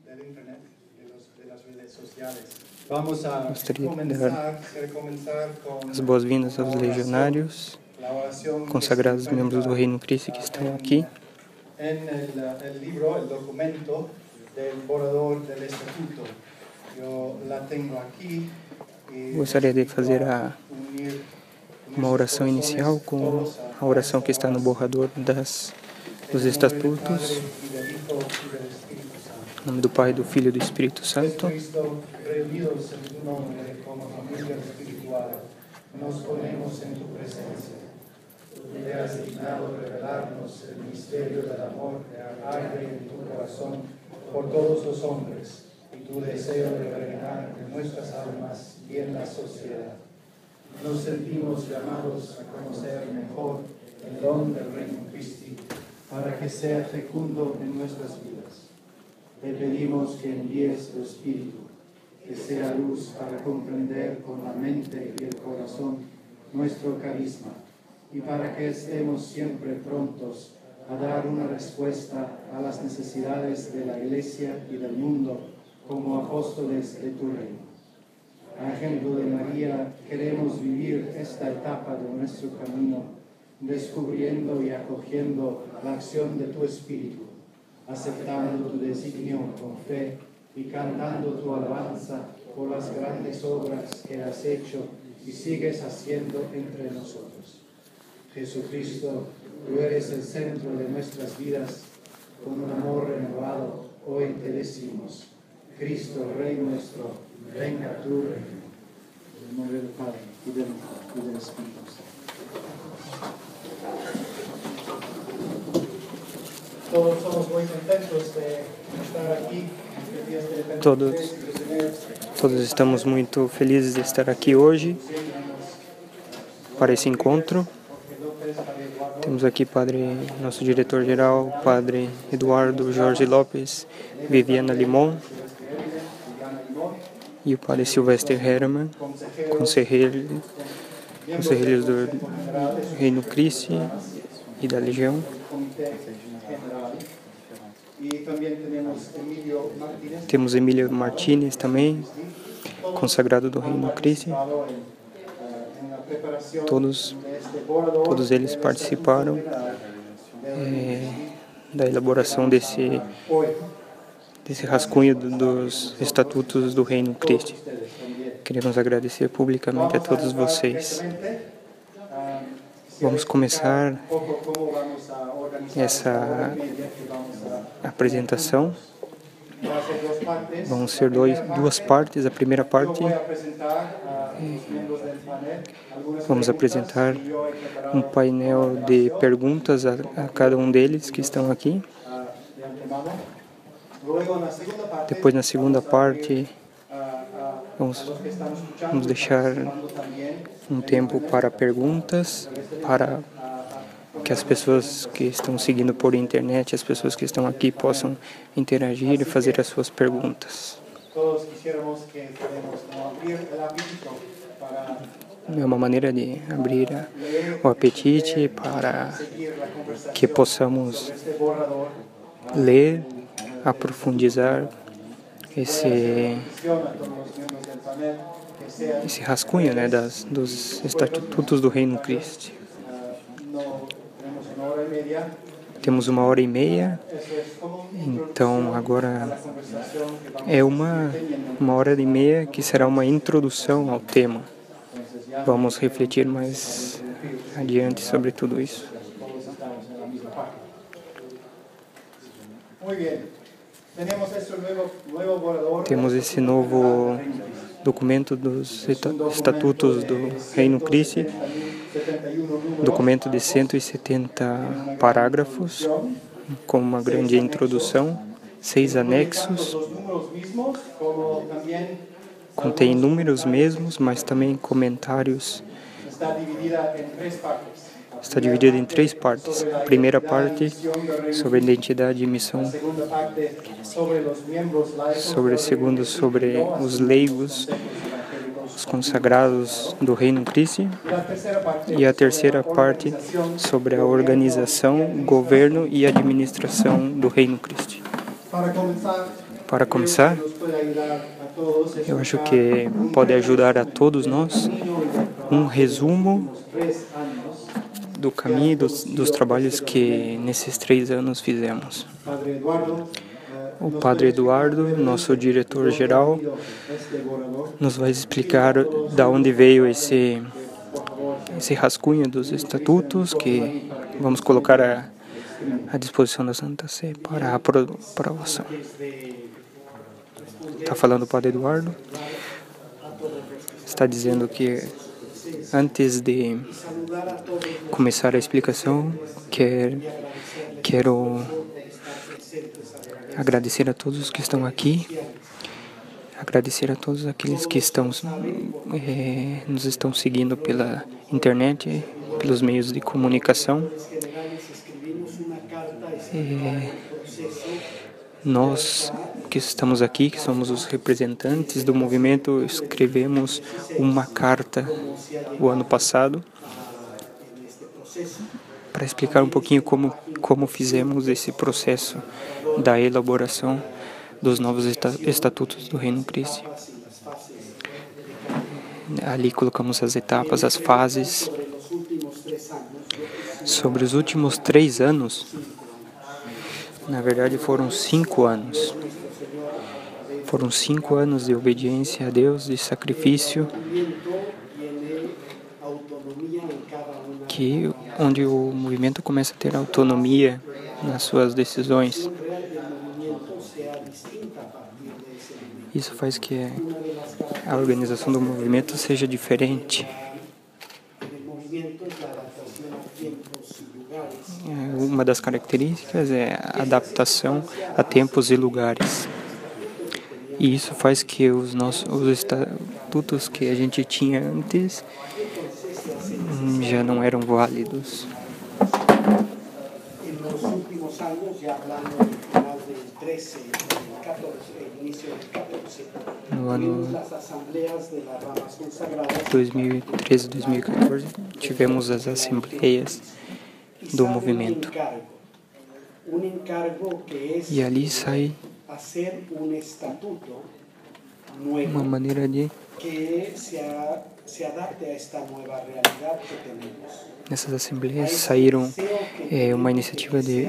del internet, de las redes sociales. Vamos a Gostaria de comenzar com as boas-vindas aos legionários, consagrados membros do Reino Cristo que estão aqui. El libro, el documento del borrador del estatuto. Eu la tenho aqui. Gostaria de fazer uma oração inicial com a oração que está no borrador dos estatutos. Em nome do Pai, do Filho e do Espírito Santo. Reunidos en tu nombre como familia espiritual, nos ponemos en tu presencia. Tú te has dignado revelarnos el misterio del amor que arde en tu corazón por todos los hombres y tu deseo de reinar en nuestras almas y en la sociedad. Nos sentimos llamados a conocer mejor el don del Reino Christi para que sea fecundo en nuestras vidas. Te pedimos que envíes tu Espíritu, que sea luz para comprender con la mente y el corazón nuestro carisma, y para que estemos siempre prontos a dar una respuesta a las necesidades de la Iglesia y del mundo como apóstoles de tu reino. A ejemplo de María, queremos vivir esta etapa de nuestro camino, descubriendo y acogiendo la acción de tu Espíritu, aceptando tu designio con fe y cantando tu alabanza por las grandes obras que has hecho y sigues haciendo entre nosotros. Jesucristo, tú eres el centro de nuestras vidas. Con un amor renovado, hoy te decimos, Cristo, Rey nuestro, venga tu reino. En el nombre del Padre, y del Hijo, y del Espíritu Santo. Todos somos muy contentos de estar aquí. Todos estamos muito felizes de estar aqui hoje para esse encontro. Temos aqui nosso diretor-geral, Padre Eduardo Jorge Lopes, Viviana Limon, e o Padre Silvestre Herman, conselheiros do Reino Christi e da Legião. Temos Emílio Martínez também, consagrado do Reino Christi. Todos eles participaram da elaboração desse rascunho dos estatutos do Reino Christi. Queremos agradecer publicamente a todos vocês. Vamos começar essa apresentação. Vão ser duas partes. A primeira parte, vamos apresentar um painel de perguntas a cada um deles que estão aqui. Depois, na segunda parte, vamos deixar um tempo para perguntas, para que as pessoas que estão seguindo por internet, as pessoas que estão aqui possam interagir e fazer as suas perguntas. É uma maneira de abrir o apetite para que possamos ler, aprofundizar esse rascunho, dos estatutos do Reino Christi. Temos 1h30, então agora é uma hora e meia que será uma introdução ao tema. Vamos refletir mais adiante sobre tudo isso. Temos esse novo documento dos estatutos do Reino Christi, documento de 170 parágrafos, com uma grande introdução, 6 anexos, contém números mesmos, mas também comentários. Está dividido em 3 partes. A primeira parte sobre a identidade e missão, sobre os leigos, os consagrados do Reino Christi, e a terceira parte sobre a organização, governo e administração do Reino Christi. Para começar, eu acho que pode ajudar a todos nós um resumo do caminho dos trabalhos que nesses 3 anos fizemos. O Padre Eduardo, nosso diretor-geral, nos vai explicar de onde veio esse rascunho dos estatutos que vamos colocar à disposição da Santa Sé para a aprovação. Está falando o Padre Eduardo, está dizendo que antes de começar a explicação, quero agradecer a todos que estão aqui, agradecer a todos aqueles que nos estão seguindo pela internet, pelos meios de comunicação. Nós que estamos aqui, que somos os representantes do movimento, escrevemos uma carta o ano passado para explicar um pouquinho como fizemos esse processo da elaboração dos novos estatutos do Reino Cristo. Ali colocamos as etapas, as fases. Sobre os últimos 3 anos, na verdade foram 5 anos. Foram 5 anos de obediência a Deus, de sacrifício, onde o movimento começa a ter autonomia nas suas decisões. Isso faz que a organização do movimento seja diferente. Uma das características é a adaptação a tempos e lugares. E isso faz que os estatutos que a gente tinha antes já não eram válidos. No ano 2013 e 2014, tivemos as assembleias do movimento. E ali sai uma maneira de nessas assembleias saíram uma iniciativa de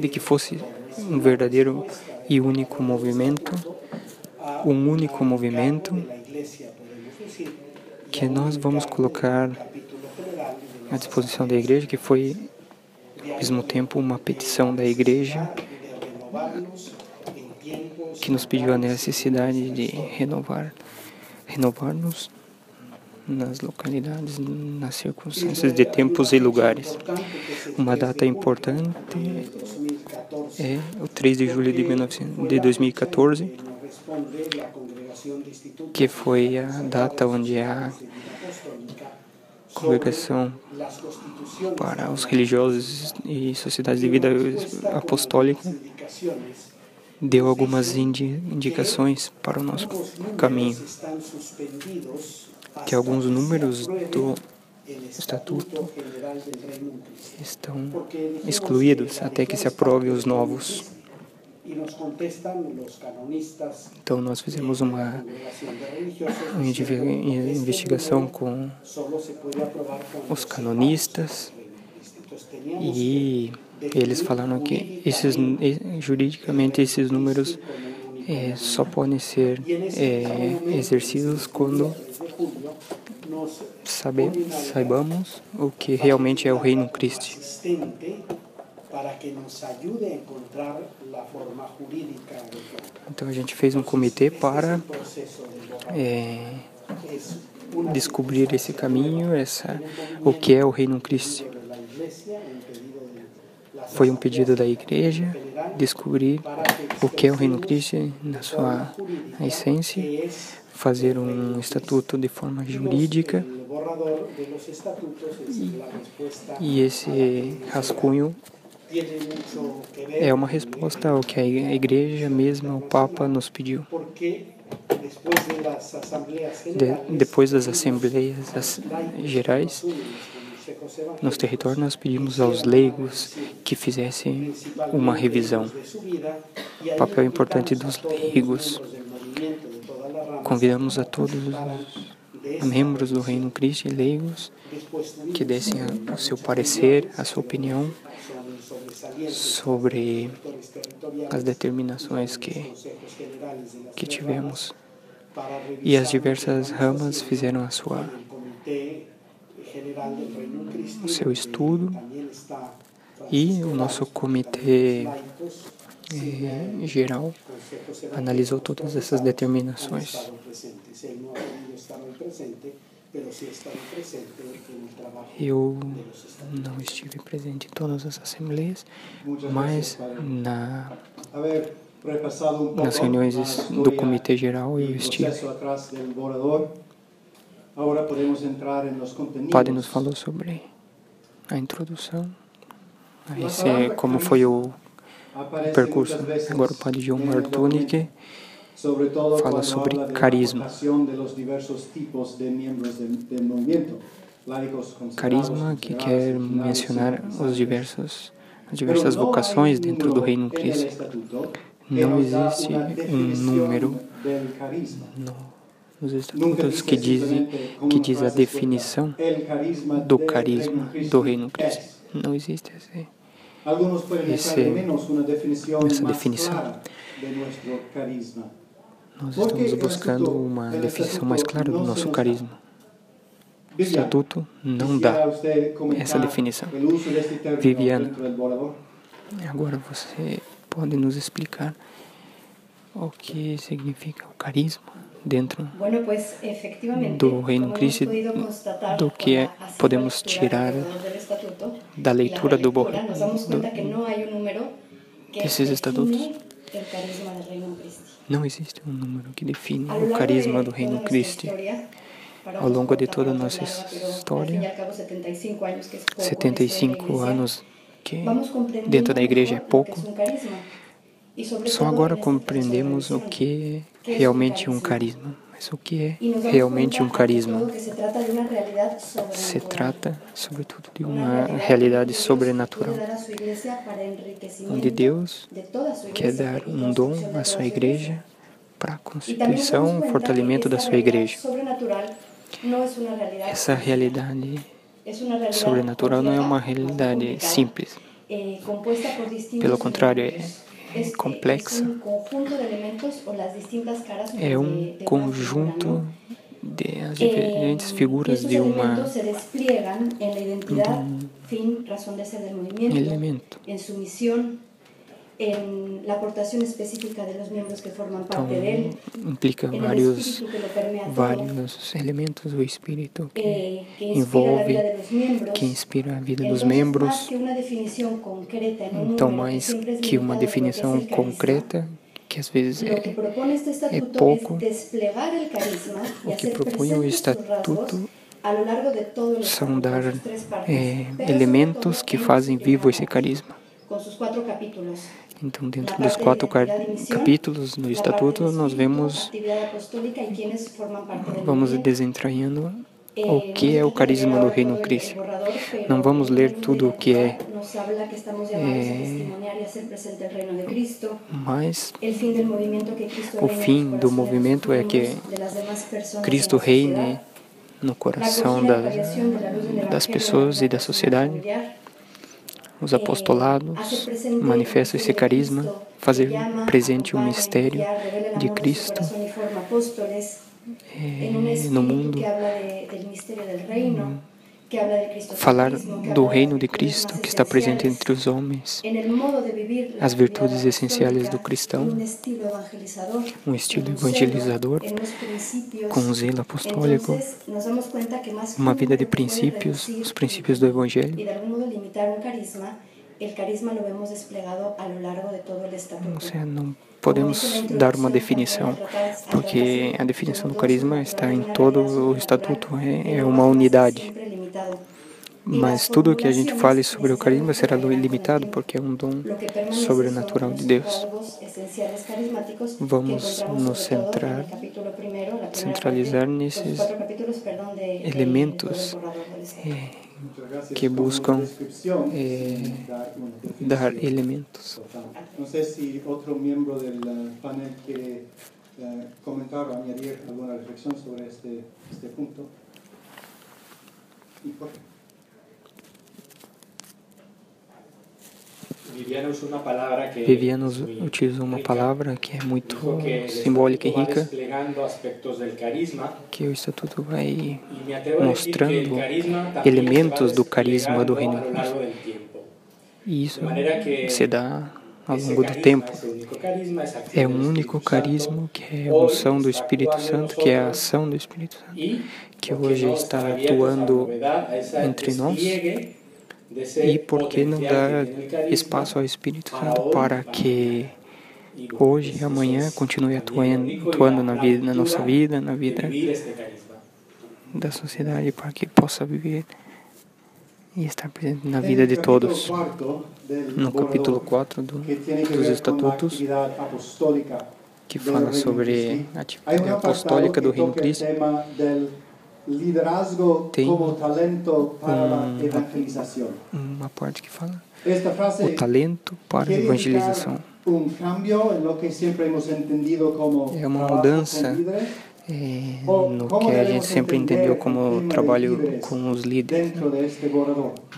que fosse um verdadeiro e único movimento, que nós vamos colocar à disposição da igreja, que foi ao mesmo tempo uma petição da igreja que nos pediu a necessidade de renovar-nos nas localidades, nas circunstâncias de tempos e lugares. Uma data importante é o 3 de julho de 2014, que foi a data onde a Congregação para os Religiosos e Sociedades de Vida Apostólica deu algumas indicações para o nosso caminho, que alguns números do Estatuto estão excluídos até que se aprove os novos. Então nós fizemos uma investigação com os canonistas e eles falaram que juridicamente esses números só podem ser exercidos quando saibamos o que realmente é o Reino Cristo. Então a gente fez um comitê para descobrir esse caminho, o que é o Reino Cristo. Foi um pedido da igreja descobrir o que é o Reino Cristo na sua essência, fazer um estatuto de forma jurídica, e esse rascunho é uma resposta ao que a igreja mesma, o Papa, nos pediu. Depois das assembleias gerais, nos territórios, nós pedimos aos leigos que fizessem uma revisão. O papel importante dos leigos. Convidamos a todos os membros do Reino Cristo e leigos que dessem o seu parecer, a sua opinião sobre as determinações que tivemos. E as diversas ramas fizeram o seu estudo, e o nosso comitê geral analisou todas essas determinações. Eu não estive presente em todas as assembleias, mas nas reuniões do Comitê Geral eu estive. O Padre nos falou sobre a introdução, como foi o percurso. Agora o Padre João Martunique fala sobre carisma. Carisma que quer mencionar as diversas vocações dentro do Reino Cristo. Não existe um número nos estatutos que diz a definição do carisma do Reino Cristo. Não existe essa definição. Nós estamos buscando uma definição mais clara do nosso carisma. O estatuto não dá essa definição. Viviana, agora você pode nos explicar o que significa o carisma dentro do Reino Cristo, do que podemos tirar da leitura desses estatutos. Não existe um número que define o carisma do Reino Cristo. Ao longo de toda a nossa história, 75 anos que dentro da igreja é pouco, só agora compreendemos o que é realmente um carisma. Mas o que é realmente um carisma? Se trata, sobretudo, de uma realidade sobrenatural, onde Deus quer dar um dom à sua igreja para a constituição e fortalecimento da sua igreja. Essa realidade sobrenatural não é uma realidade simples. Pelo contrário, é complexa. É um conjunto das diferentes figuras de um elemento. Então, implica vários elementos, o Espírito que envolve, que inspira a vida dos membros. Então, mais que uma definição concreta, que às vezes é pouco, o que propõe o Estatuto são dar elementos que fazem vivo esse carisma. Então, dentro dos 4 capítulos do Estatuto, nós vamos desentraindo o que é o carisma do Reino Cristo. Não vamos ler tudo o que é, mas o fim do movimento é que Cristo reine no coração das pessoas e da sociedade. Os apostolados manifestam esse carisma, fazer presente o mistério de Cristo no mundo, falar do reino de Cristo que está presente entre os homens, as virtudes essenciais do cristão, um estilo evangelizador, com um zelo apostólico, uma vida de princípios, os princípios do Evangelho. Não podemos dar uma definição, porque a definição do carisma está em todo o Estatuto, é uma unidade. Mas tudo o que a gente fale sobre o carisma será limitado, porque é um dom sobrenatural de Deus. Vamos nos centralizar nesses elementos que buscam dar elementos. Não sei se outro membro do painel quer comentar ou añadir alguma reflexão sobre este ponto. E por quê? Viviano utilizou uma palavra que é muito simbólica e rica, que o Estatuto vai mostrando elementos do carisma do Reino de Cristo. E isso se dá ao longo do tempo. É um único carisma, que é a unção do Espírito Santo, que é a ação do Espírito Santo, que hoje está atuando entre nós. E por que não dar espaço ao Espírito Santo para que hoje e amanhã continue atuando na nossa vida, na vida da sociedade, para que possa viver e estar presente na vida de todos. No capítulo 4 dos Estatutos, que fala sobre a atividade apostólica do Reino de Cristo, tem uma parte que fala o talento para a evangelização. É uma mudança no que a gente sempre entendeu como trabalho com os líderes,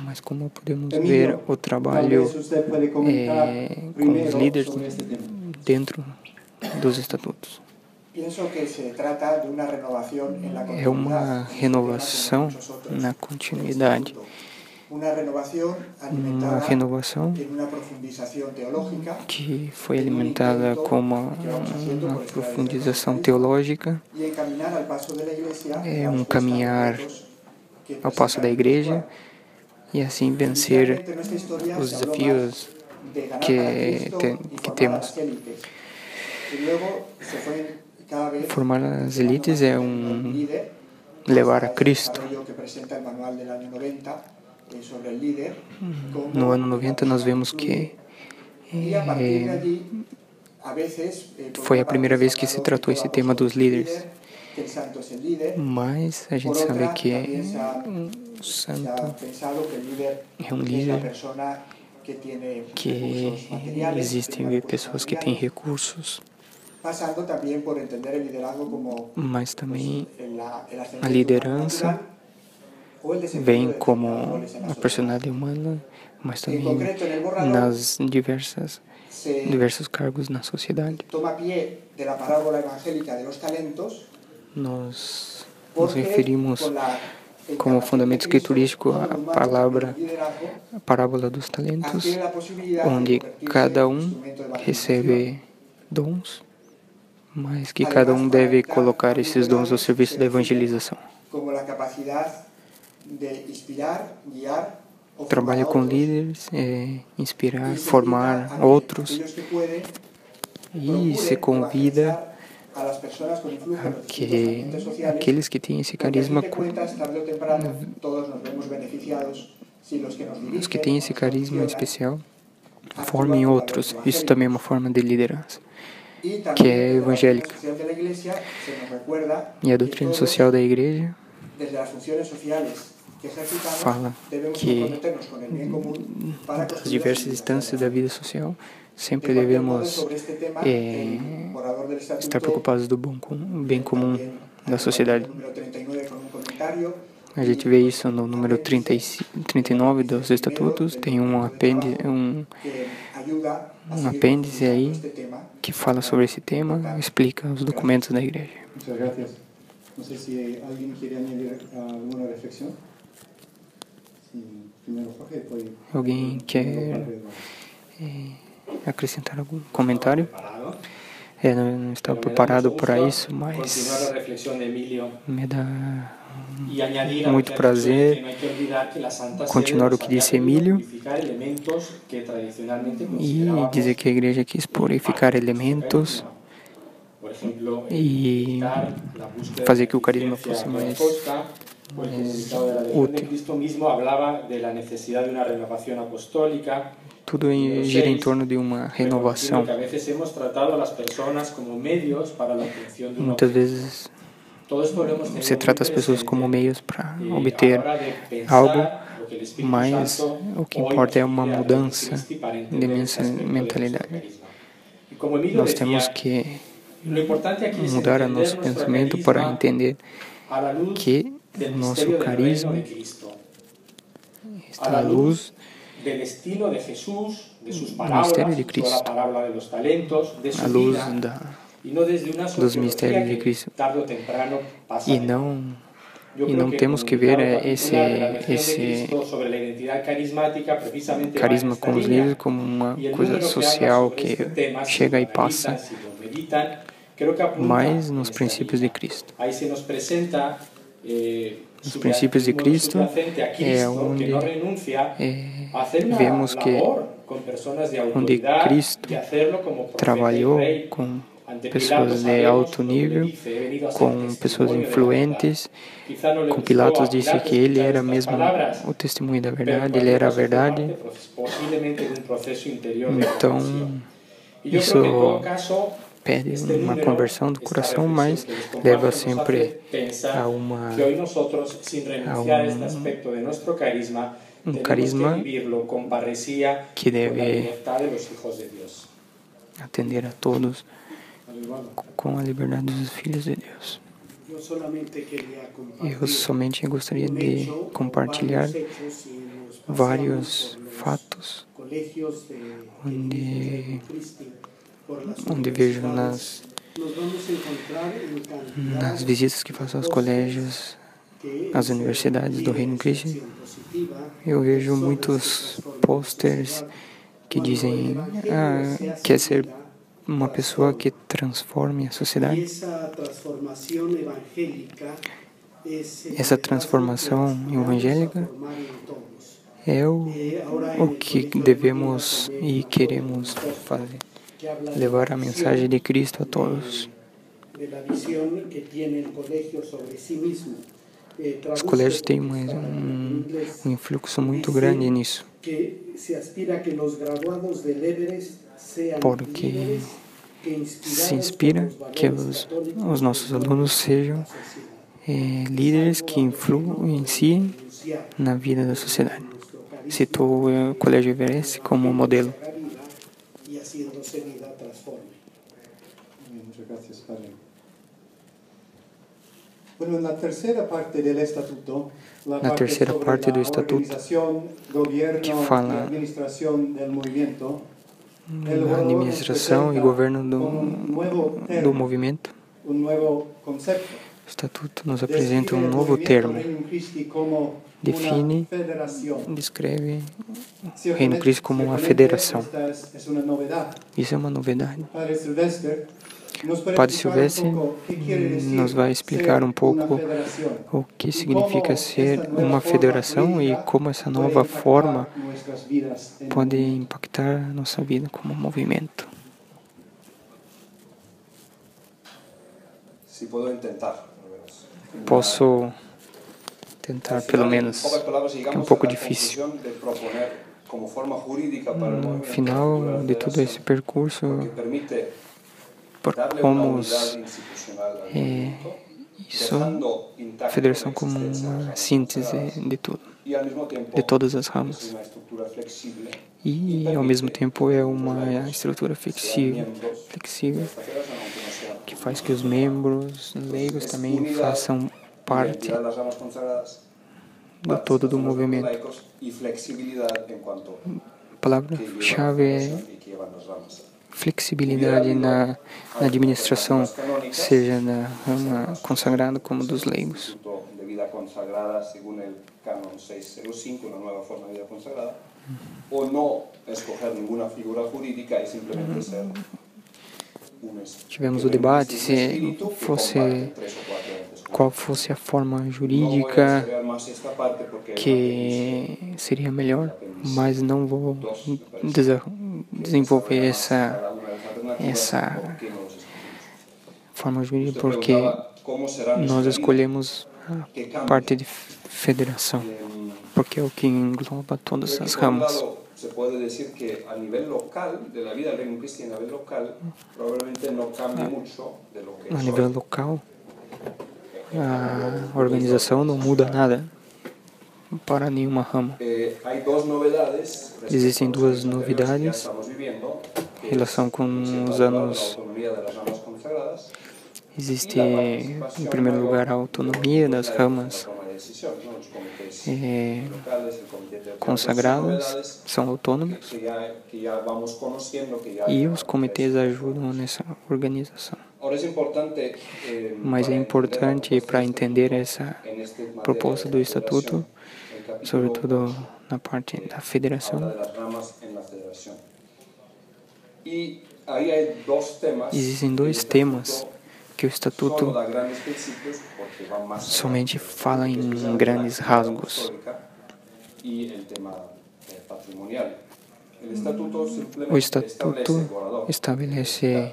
mas como podemos ver o trabalho com os líderes dentro dos estatutos. É uma renovação na continuidade, uma renovação que foi alimentada com uma profundização teológica, é um caminhar ao passo da Igreja e assim vencer os desafios que temos. Formar as elites é levar a Cristo. No ano 90 nós vemos que foi a primeira vez que se tratou esse tema dos líderes. Mas a gente sabe que um santo é um líder, que existem pessoas que têm recursos, mas também a liderança vem como a personalidade humana, mas também nas diversos cargos na sociedade. Nós nos referimos como fundamento escriturístico à parábola dos talentos, onde cada um recebe dons, mas que cada um deve colocar esses dons ao serviço da evangelização. Trabalha com líderes, inspirar, formar outros, e se convida que aqueles que têm esse carisma, os que têm esse carisma especial, formem outros. Isso também é uma forma de liderança, que é evangélica. E a doutrina social da Igreja fala que nas diversas instâncias da vida social sempre devemos estar preocupados do bem comum da sociedade. A gente vê isso no número 39 dos Estatutos, tem um apêndice aí que fala sobre esse tema, explica os documentos da Igreja. Não sei se alguém quer añadir alguma reflexão. Alguém quer acrescentar algum comentário? Não estava preparado para isso, mas me dá muito prazer continuar o que disse Emílio e dizer que a Igreja quis purificar elementos e fazer que o carisma fosse mais útil. Tudo gira em torno de uma renovação. Muitas vezes se trata as pessoas como meios para obter algo, mas o que importa é uma mudança de mentalidade. Nós temos que mudar o nosso pensamento para entender que o nosso carisma está à luz do mistério de Cristo, à luz dos mistérios de Cristo. E não temos que ver esse carisma com os líderes como uma coisa social que chega e passa, mas nos princípios de Cristo. Os princípios de Cristo é onde vemos que onde Cristo trabalhou com pessoas de alto nível, com pessoas influentes. Com Pilatos disse que ele era mesmo o testemunho da verdade, ele era a verdade. Então, isso pede uma conversão do coração, mas leva sempre a um carisma que deve atender a todos com a liberdade dos filhos de Deus. Eu somente gostaria de compartilhar vários fatos onde vejo nas visitas que faço aos colégios, às universidades do Reino Cristo, eu vejo muitos posters que dizem quer ser uma pessoa que transforme a sociedade. Essa transformação evangélica é o que devemos e queremos fazer. Levar a mensagem de Cristo a todos. Os colégios têm um influxo muito grande nisso, porque se inspira que os nossos alunos sejam líderes que influenciem na vida da sociedade. Citou o Colégio Everest como modelo. Na terceira parte do estatuto, que fala da administração e governo do movimento, o estatuto nos apresenta um novo termo. Define, descreve o Reino Cristo como uma federação. Isso é uma novidade. Padre Silvestre nos vai explicar um pouco o que significa ser uma federação e como essa nova forma pode impactar a nossa vida como movimento. Posso tentar, pelo menos, que é um pouco difícil. No final de todo esse percurso, propomos isso, a federação como uma síntese de tudo, de todas as ramas. E, ao mesmo tempo, é uma estrutura flexível, que faz que os membros leigos também façam parte do todo do movimento. A palavra-chave é flexibilidade na administração, seja na rama consagrada como dos leigos. Tivemos o debate qual fosse a forma jurídica que seria melhor, mas não vou desenvolver essa forma jurídica porque nós escolhemos a parte de federação, porque é o que engloba todas as ramas. Se puede decir que a nivel local, de la vida del Reino Cristo a nivel local, probablemente no cambie mucho de lo que a nível local, a organização não muda nada, para nenhuma rama. Hay dos novedades Existem duas que novidades estamos viviendo, em relação com os la anos. autonomía de las ramas consagradas Existe, em primeiro lugar, a autonomia das ramas toma de decisiones, ¿no? Los comités eh, locales, el comité territorial. consagradas, são autônomos, Que ya vamos conociendo, que ya e os comitês ajudam nessa organização. Ahora es importante, Mas é importante para entender essa proposta do Estatuto, sobretudo na parte da federação. Existem dois temas que o Estatuto somente fala em grandes rasgos. O Estatuto estabelece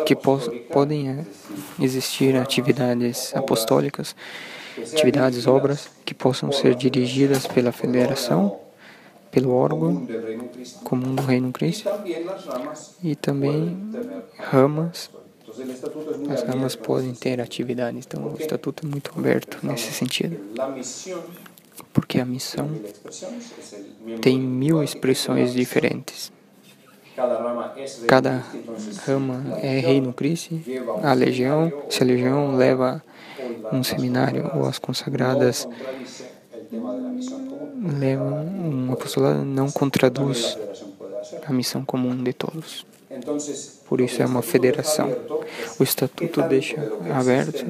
que podem existir atividades apostólicas, atividades, obras que possam ser dirigidas pela federação, pelo órgão comum do Reino Cristo, e também ramas. As ramas podem ter atividades, então o Estatuto é muito aberto nesse sentido, porque a missão tem 1000 expressões diferentes. Cada rama é Reino Cristo, a legião, se a legião leva um seminário ou as consagradas levam um apostolado, não contraduz a missão comum de todos. Por isso é uma federação. O Estatuto deixa aberto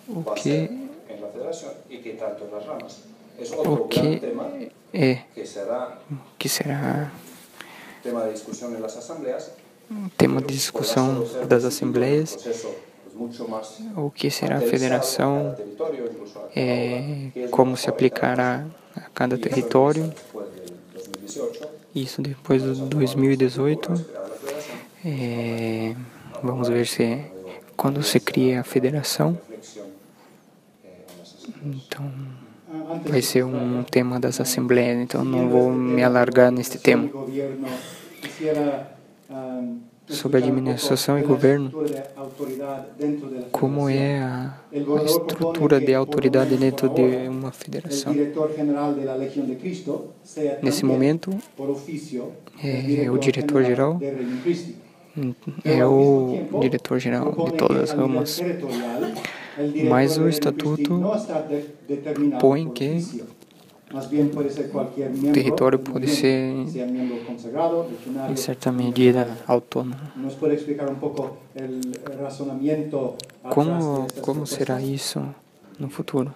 o que será tema de discussão das assembleias, o que será a federação, como se aplicará a cada território. Isso depois de 2018. Vamos ver se quando se cria a federação. Então, vai ser um tema das assembleias, então não vou me alargar neste tema. Sobre administração e governo, como é a estrutura de autoridade dentro de uma federação. Nesse momento, é o diretor-geral, é o diretor-geral de todas as ramas, mas o Estatuto põe que o território pode ser, em certa medida, autônomo. Como será isso no futuro?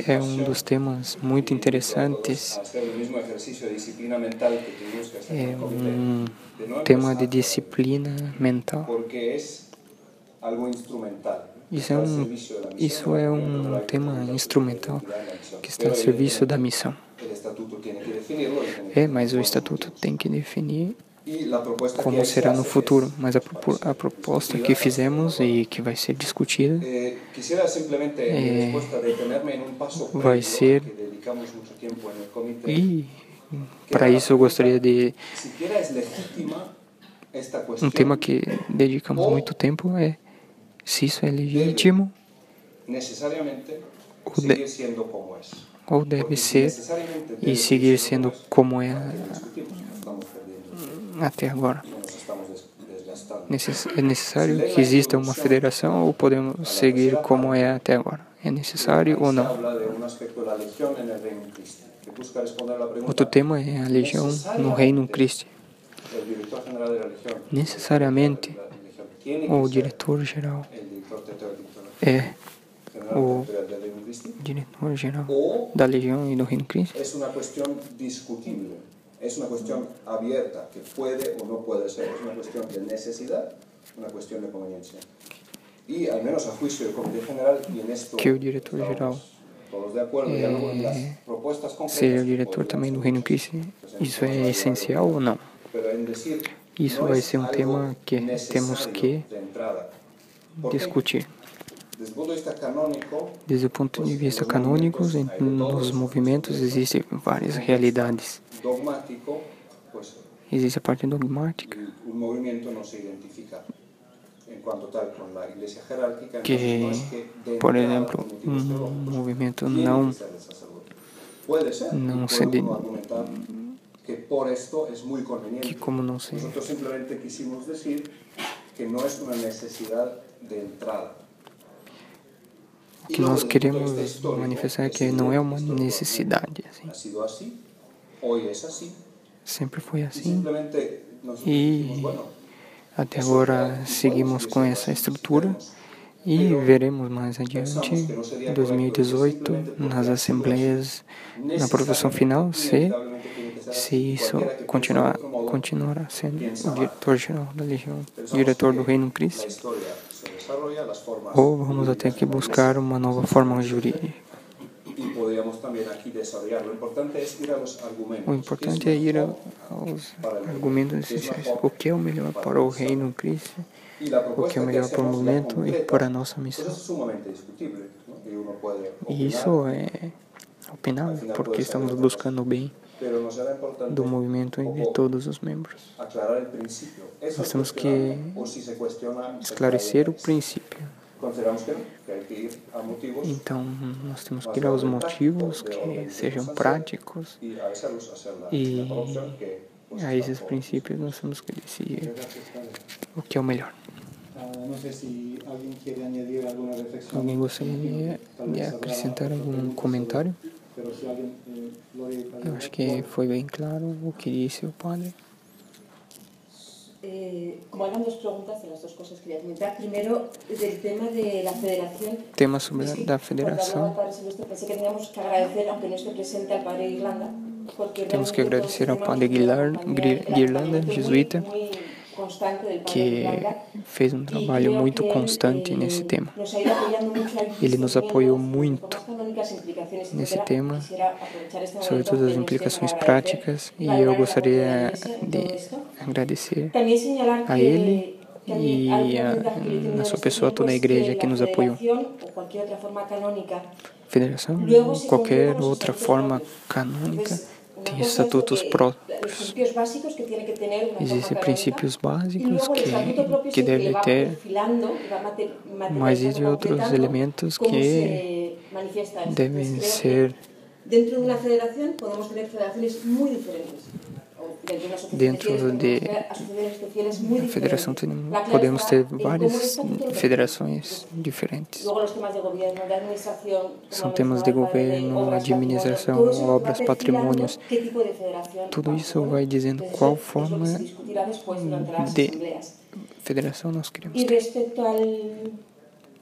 É um dos temas muito interessantes. É um tema de disciplina mental. Isso é um tema instrumental que está a serviço da missão. Mas o Estatuto tem que definir como será no futuro. Mas a proposta que fizemos e que vai ser discutida vai ser... E para isso eu gostaria de... Um tema que dedicamos muito tempo é se isso é legítimo ou deve ser e seguir sendo como é até agora. É necessário que exista uma federação ou podemos seguir como é até agora? É necessário ou não? Outro tema é a legião no Reino Cristo. Necessariamente, o diretor-geral é o diretor-geral da legião e do Reino Cristo? Es una cuestión abierta, que puede o no puede ser. Es una cuestión de necesidad, una cuestión de conveniencia. Y al menos a juicio del Comité General, y en esto que o diretor-geral todos de acuerdo, las propuestas concretas, seja o diretor também do Reino Cristo, isso é essencial ou não? Isso vai ser um tema que temos que discutir. Desde o ponto de vista canônico, nos movimentos existem várias realidades. Existe a parte dogmática. cuanto tal con la iglesia jerárquica, que, no es que de por entrada, exemplo, por motivos teológicos, movimento tiene não, que ser el sacerdote. Puede ser, não y se puede uno argumentar que por esto es muy que conveniente. como não se Nosotros simplemente quisimos decir que no es una necesidad de entrada. o que nós queremos manifestar é que não é uma histórico, necessidade, assim. Ha sido así, hoy es así, Sempre foi y assim simplemente nosotros e dijimos, bueno, até eso agora podemos seguimos seguir com siendo essa así, estrutura queremos, e pero veremos mais pensamos adiante, que no sería em correcto decir 2018, simplemente porque nas ha sido assembleias, así, na aprovação final, inevitablemente tiene que ser se así, y isso cualquiera que piense de otro modo continuará sendo piensa o mal. diretor-geral da Legião, Pensamos diretor do que Reino la Cristo, historia se desarrolla, las formas ou vamos ter jurídicas que de la buscar Iglesia, uma nova forma jurídica. y podríamos también aquí desarrollar. Lo importante es ir a los argumentos. O importante é ir aos argumentos essenciais. O que é o melhor para o Reino Cristo, Y la o que é o propuesta que melhor para o hacemos, la movimento e concreta, para a nossa pues missão. es sumamente discutible, ¿no? Y uno puede E opinar, isso é opinável, porque estamos buscando o bem pero nos era importante do movimento e de todos os membros. aclarar el principio. Eso Nós es temos que cuestionable, o si se cuestiona, se esclarecer o cae en princípio. Consideramos que no, que hay que ir a motivos Então, nós temos que ir aos motivos que sejam práticos y a esa luz hacer la e mejor opción que pues, a está esses por- princípios nós temos que decidir o que é o melhor. No sé si alguien quiere añadir alguna reflexión. Alguém gostaria de acrescentar algum comentário? Pero si alguien, Gloria y Padre, Eu acho que foi bem claro o que disse o padre. Como eran dos preguntas, de las dos cosas que quería comentar. Primero, del tema de la federación. Tema sobre Es que da cuando hablaba federação. el padre Silvestre, pensé que teníamos que agradecer, aunque no esté presente, al padre Irlanda. Porque Temos que realmente agradecer ao todos padre tenemos Guirlanda, acompañamiento jesuíta, muy constante del padre que Irlanda. fez um trabalho creo muito que él, constante nesse tema. Nos ha ido apoyando mucho al Ele nos apoiou discernimiento, muito reformas canónicas, implicaciones, nesse etcétera. tema, Quisiera aprovechar este sobre momento todas as en este implicações para agradecer, práticas, e valorar eu el apoyo de la gostaria Iglesia en de todo esto. agradecer También señalar a que, ele que a mí, e algunas dudas que yo he tenido na en sua este pessoa, tiempo toda a es igreja que que la nos apoiou. federación o cualquier otra forma canónica Federação, luego se qualquer conjuga los outra estatutos forma propios. canônica Entonces, una tem cosa es lo estatutos que- próprios. los principios básicos que tiene que tener una forma Existem canónica, princípios y básicos luego el estatuto propio es que el que deve va ter, perfilando y va mas materializando, existem outros concretando elementos cómo que se manifiesta esto. devem Entonces, creo ser que dentro de una federación podemos tener federaciones muy diferentes. O dentro de una asociación Dentro de fieles podemos de tener asociaciones de fieles muy a federação diferentes. La clave podemos está ter en cómo el várias estatuto lo federações define. diferentes. Luego los temas de gobierno, de administración, São como temas de mencionaba el padre, governo, obras, administração, patrimonio, todo eso obras, va perfilando patrimônios. qué tipo de federación Tudo vamos a isso tener. vai dizendo Entonces, qual es lo que forma se discutirá después durante las de asambleas. federação nós queremos Y ter. respecto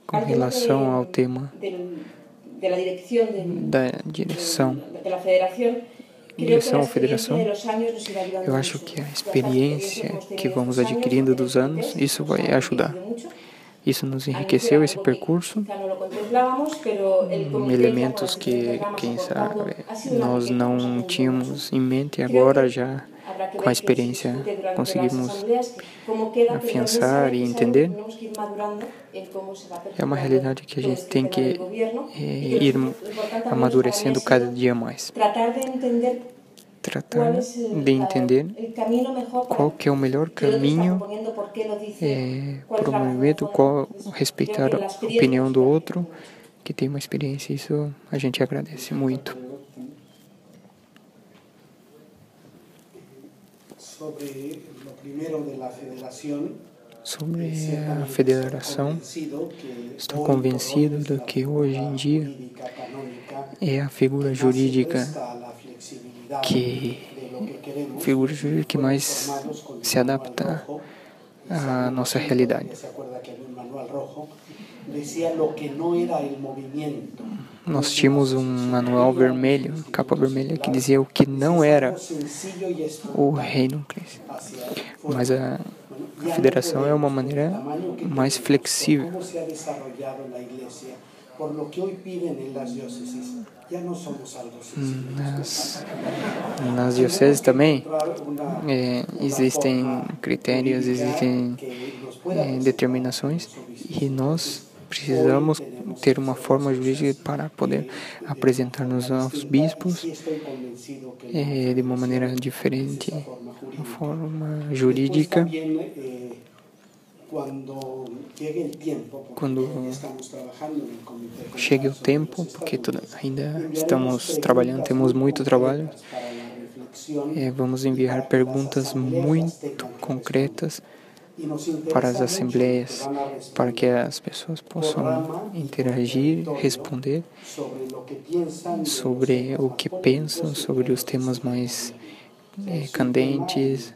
Com al tema relação ao tema de la dirección da direção, de la federación, creo que direção la ou federação, experiencia de los años nos irá ayudando eu acho mucho. que a Toda esta experiência hemos tenido que vamos estos años, adquirindo dos desde anos, antes, isso vai nos ha ajudar. enriquecido mucho. Isso nos Al inicio enriqueceu era esse algo que percurso, quizá no lo contemplábamos, pero el comité, elementos con las que, diferentes ramas quem aportando, sabe, ha sido una nós riqueza, hemos não aprendido tínhamos mucho. em mente e Creo agora que já habrá que com a ver que se experiência discute durante las conseguimos asambleas cómo queda, pero también afiançar será e necesario entender. que tenemos que ir madurando en cómo se va É uma perfilando realidade que a todo gente este tem tema que del gobierno, y que ir lo importante también amadurecendo para mí cada ha sido dia mais. tratar de entender cuál Tratar es de entender el camino mejor para qual que é o melhor que el otro está caminho proponiendo, por qué lo dice, cuál es para o la razón de movimento, fondo. qual Entonces, respeitar creo que a la experiencia opinião nos do ayuda outro, mucho. que tem uma experiência. Isso a gente agradece muito. sobre lo primero de la federación, Sobre a ciertamente federação, estou convencido de que hoje em dia é a figura jurídica que mais se adapta à nossa realidade. Nós tínhamos um manual vermelho, capa vermelha, que dizia o que não era o Reino Cristo. Mas a federação é uma maneira mais flexível. Nas dioceses também existem critérios, existem determinações, e nós precisamos ter uma forma jurídica para poder apresentar-nos aos bispos de uma maneira diferente, uma forma jurídica quando chegue o tempo, porque ainda estamos trabalhando, temos muito trabalho, vamos enviar perguntas muito concretas para as assembleias, para que as pessoas possam interagir, responder sobre o que pensam, sobre os temas mais candentes,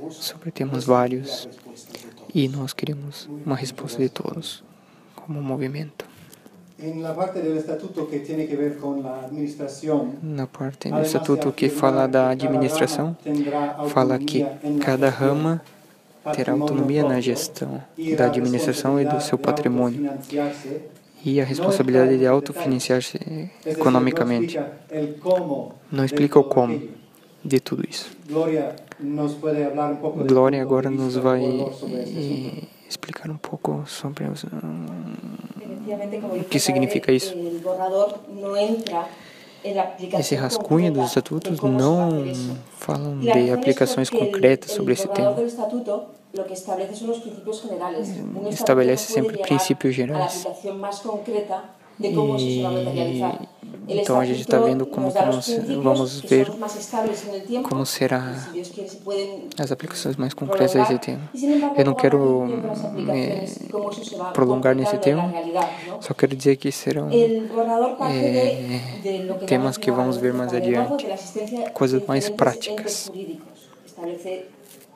sobre temas vários. E nós queremos uma resposta de todos, como movimento. Na parte do estatuto que fala da administração, fala que cada rama terá autonomia na gestão da administração e do seu patrimônio e a responsabilidade de autofinanciar-se economicamente. Não explica o como de tudo isso. Glória agora nos vai explicar um pouco sobre o que significa isso. Esse rascunho dos estatutos não falam de aplicações concretas sobre esse tema. Estabelece sempre princípios gerais. Então a gente está vendo como vamos ver como será as aplicações mais concretas desse tema. Eu não quero prolongar nesse tema, só quero dizer que serão temas que vamos ver mais adiante, coisas mais práticas.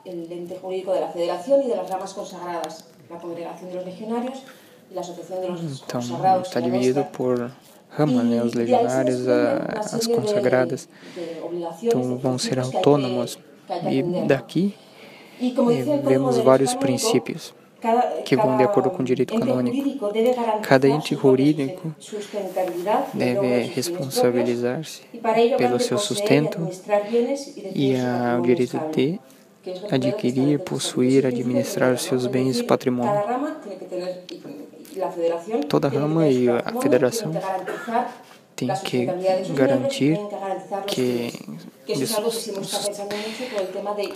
El ente jurídico de la Federación y de las ramas consagradas, la Congregación de los Legionarios y la Asociación de los Consagrados. Está dividido por ramas, né? Os legionários, as consagradas, então vão ser autônomos. E daqui vemos vários princípios que vão de acordo com o direito canônico. Cada ente jurídico deve responsabilizar-se pelo seu sustento e o direito de adquirir, possuir, administrar os seus bens e patrimônio. Toda rama e a federação tem que garantir que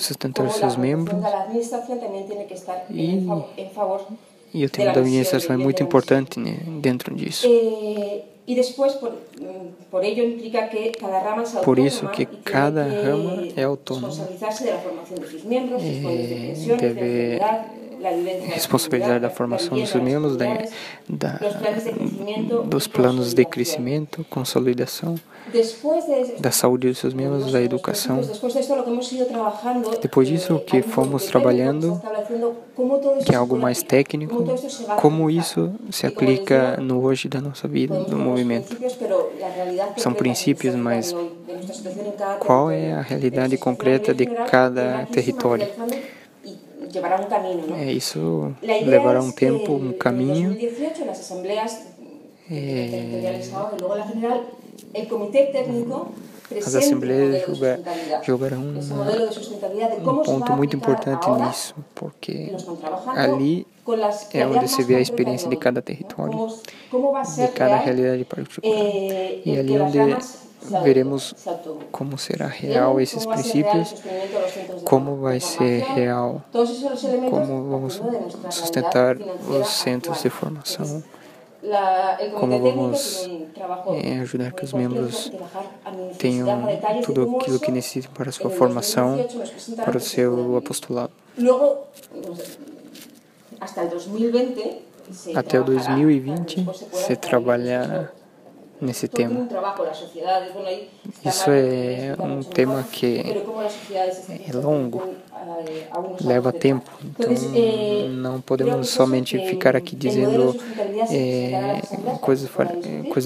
sustentar seus membros e o tema da administração é muito importante, né, dentro disso. Por isso que cada rama é autônoma, deve responsabilizar da formação dos seus membros, dos planos de crescimento, consolidação, da saúde dos seus membros, da educação. Depois disso, o que fomos trabalhando, que é algo mais técnico, como isso se aplica no hoje da nossa vida, do movimento. São princípios, mas qual é a realidade concreta de cada território? Isso levará um tempo, um caminho. As assembleias jogarão um ponto muito importante nisso, porque ali é onde se vê a experiência de cada território, de cada realidade particular. E ali onde veremos como será real esses princípios, como vai ser real, como vamos sustentar os centros de formação, como vamos ajudar que os membros tenham tudo aquilo que necessitam para a sua formação, para o seu apostolado. Até o 2020, se trabalhar nesse tema. Isso é um tema que é longo, leva tempo, então não podemos somente ficar aqui dizendo coisas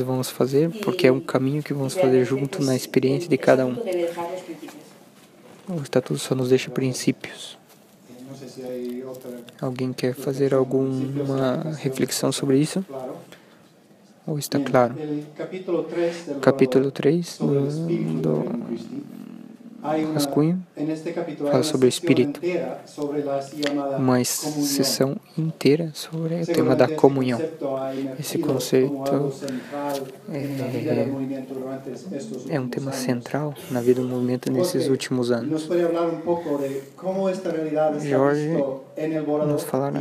vamos fazer, porque é um caminho que vamos fazer junto na experiência de cada um. O Estatuto só nos deixa princípios. Alguém quer fazer alguma reflexão sobre isso? Ou está claro? Capítulo 3 rascunho, fala sobre o Espírito. Uma sessão inteira sobre o tema da comunhão. Esse conceito é um tema central na vida do movimento nesses últimos anos. Jorge nos falará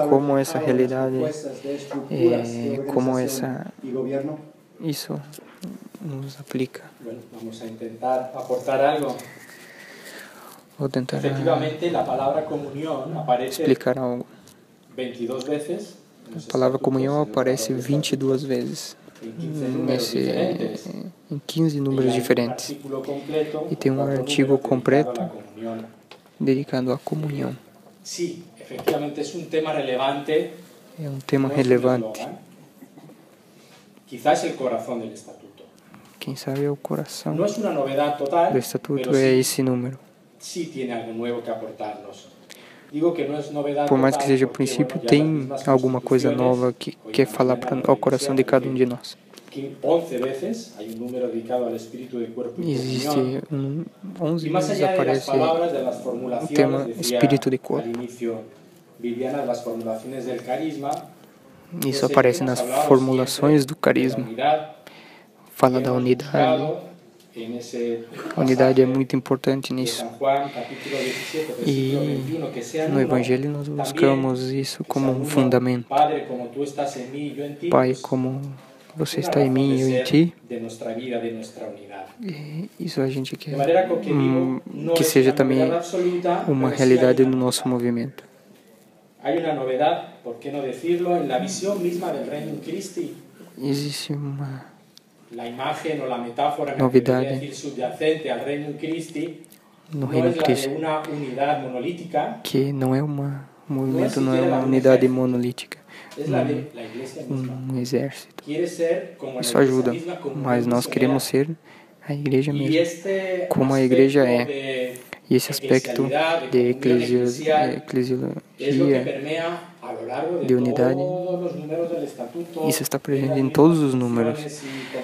como essa realidade, como isso nos aplica. Vou tentar explicar algo. A palavra comunhão aparece 22 vezes em 15 números diferentes. E tem um artigo completo dedicado à comunhão. É um tema relevante. Quem sabe é o coração do Estatuto, é esse número. Por mais que seja o princípio, tem alguma coisa nova que quer falar ao coração de cada um de nós. Existe 11 vezes aparece o tema espírito de corpo. Isso aparece nas formulações do carisma. Fala da unidade. A unidade é muito importante nisso. E no Evangelho nós buscamos isso como um fundamento. Pai, como você está em mim e eu em ti. E isso a gente quer que seja também uma realidade no nosso movimento. Existe uma novidade no Reino de Cristo, que não é um movimento, não é uma unidade monolítica, um exército. Isso ajuda, mas nós queremos ser a igreja mesmo, como a igreja é. E esse aspecto de eclesiologia, de unidade, isso está presente em todos os números,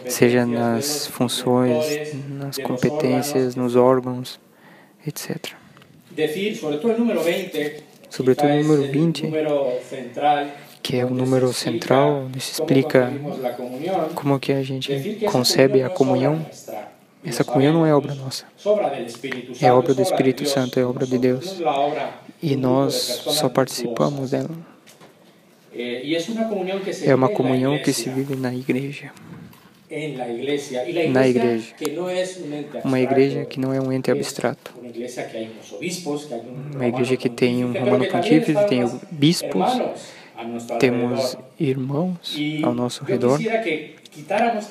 seja nas funções, nas competências, nos órgãos, etc. Sobretudo o número 20, que é o número central, isso explica como que a gente concebe a comunhão. Essa comunhão não é obra nossa, é obra do Espírito Santo, é obra de Deus. E nós só participamos dela. É uma comunhão que se vive na igreja. Na igreja. Uma igreja que não é um ente abstrato. Uma igreja que tem um Romano Pontífice, tem bispos, temos irmãos ao nosso redor.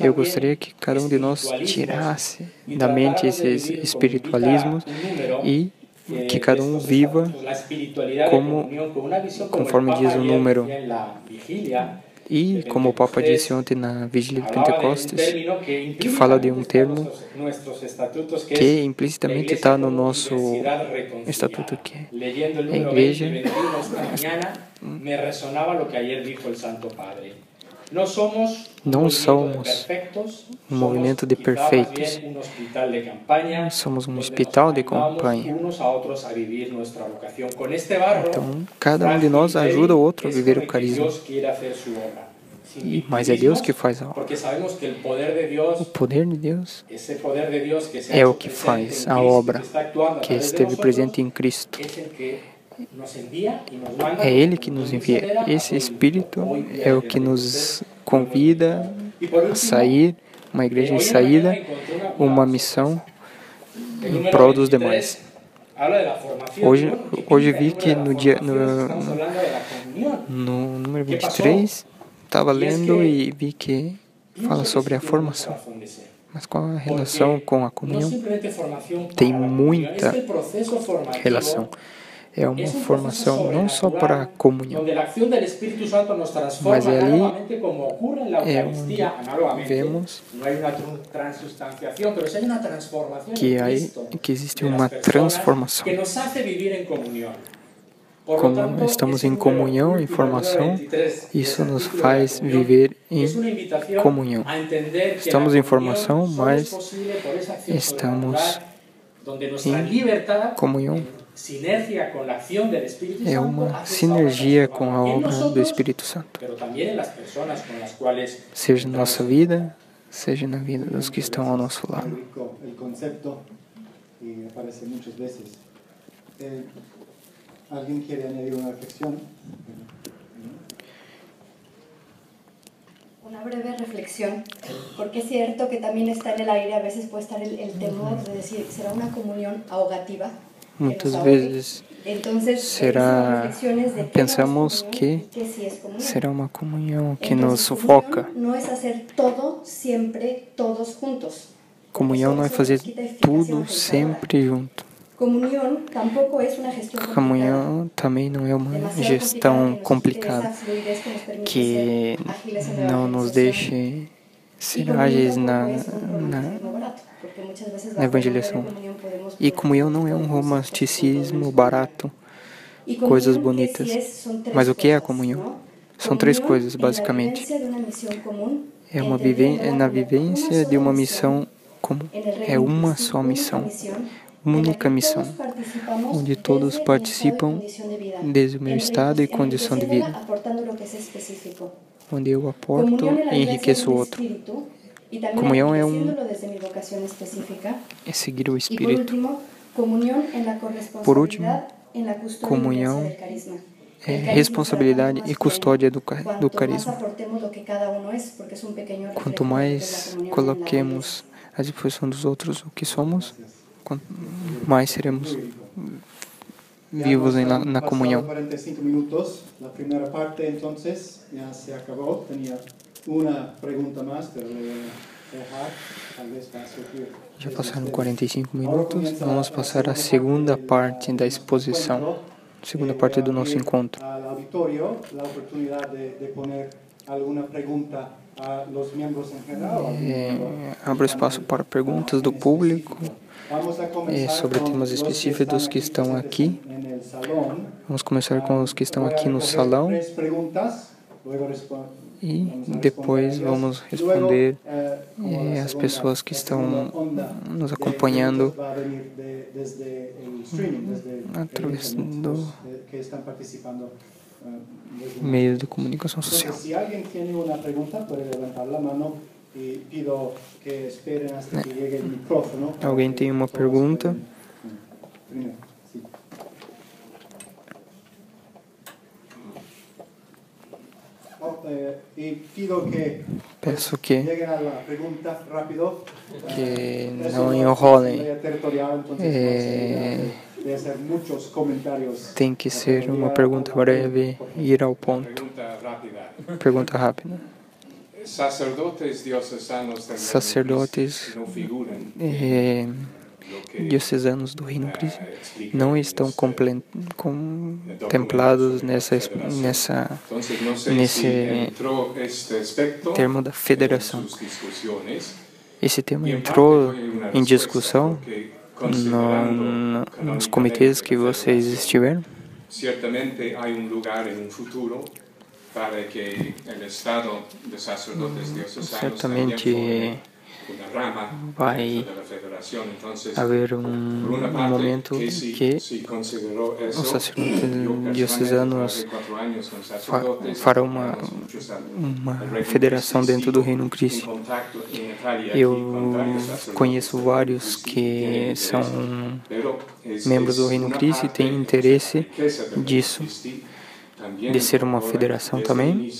Eu gostaria que cada um de nós tirasse da mente esses espiritualismos e que cada um viva conforme diz o número. E, como o Papa disse ontem na Vigília de Pentecostes, que fala de um termo que implicitamente está no nosso estatuto, que a igreja. Não somos um movimento de perfeitos, somos um hospital de campanha. Então, cada um de nós ajuda o outro a viver o carisma. Mas é Deus que faz a obra. O poder de Deus é o que faz a obra que esteve presente em Cristo. É Ele que nos envia. Esse Espírito é o que nos convida a sair, uma igreja em saída, uma missão em prol dos demais. Hoje vi que no número 23, estava lendo e vi que fala sobre a formação. Mas qual a relação com a comunhão? Tem muita relação. É uma formação não só para a comunhão, mas é ali onde vemos que existe uma transformação. Como estamos em comunhão, em formação, isso nos faz viver em comunhão. Estamos em formação, mas estamos em comunhão é uma sinergia com a obra do Espírito Santo, seja na nossa vida, seja na vida dos que estão ao nosso lado. El concepto y aparece muchas veces. ¿Alguien quiere añadir una reflexión? Una breve reflexión, porque es cierto que también está en el aire, a veces puede estar el temor de decir, ¿será una comunión ahogativa? Muitas vezes pensamos que será uma comunhão que nos sufoca. Não é fazer todo sempre todos juntos. Comunhão não é fazer tudo sempre junto. Comunhão também não é uma gestão complicada que não nos deixe ser ágeis na evangelização. E comunhão não é um romanticismo barato, coisas bonitas. Mas o que é a comunhão? São três coisas, basicamente. É na vivência de uma missão comum. É uma só missão. Única missão, onde todos participam desde o meu estado e condição de vida, onde eu aporto e enriqueço o outro. Comunhão é seguir o Espírito. Por último, comunhão é responsabilidade e custódia do carisma. Quanto mais coloquemos à disposição dos outros o que somos, mais seremos vivos na comunhão. 45 minutos. A primeira parte, então, já se acabou. Tinha uma pergunta mais, mas dejar, talvez para surgir. Já passaram 45 minutos. Vamos passar à segunda parte da exposição, segunda parte do nosso encontro. Ao auditório, a oportunidade de poner alguma pergunta a los miembros em geral. Abro espaço para perguntas do público. Sobre temas específicos dos que estão aqui. Vamos começar com os que estão aqui no salão e depois vamos responder as pessoas que estão nos acompanhando através do meio de comunicação social. Se alguém tem uma pergunta, pode levantar a mão. E pido que esperen hasta que llegue el micrófono. Alguém tem uma pergunta? Peço que não enrolem. Tem que ser uma pergunta breve e ir ao ponto. Pergunta rápida. Sacerdotes diocesanos do Reino Cristo não estão contemplados nesse termo da federação. Esse tema entrou em discussão nos comitês que vocês estiveram? Certamente há lugar em futuro para que o Estado de sacerdotes diocesanos certamente vai haver momento que os sacerdotes diocesanos farão uma federação dentro do Reino Cristo. Eu conheço vários que são membros do Reino Cristo e têm interesse disso, de ser uma federação também.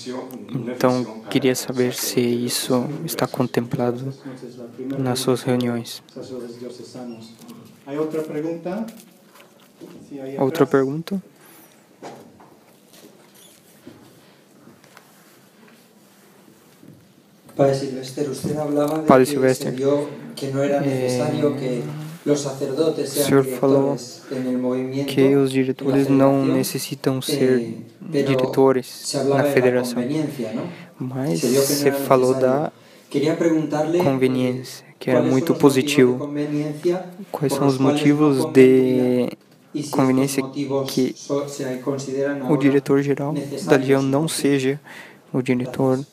Então, queria saber se isso está contemplado nas suas reuniões. Outra pergunta? Padre Silvestre, você falava que não era necessário que o senhor falou que os diretores não necessitam ser diretores na federação, mas você falou da conveniência, que era muito positivo. Quais são os motivos de conveniência que o diretor-geral da Legião não seja o diretor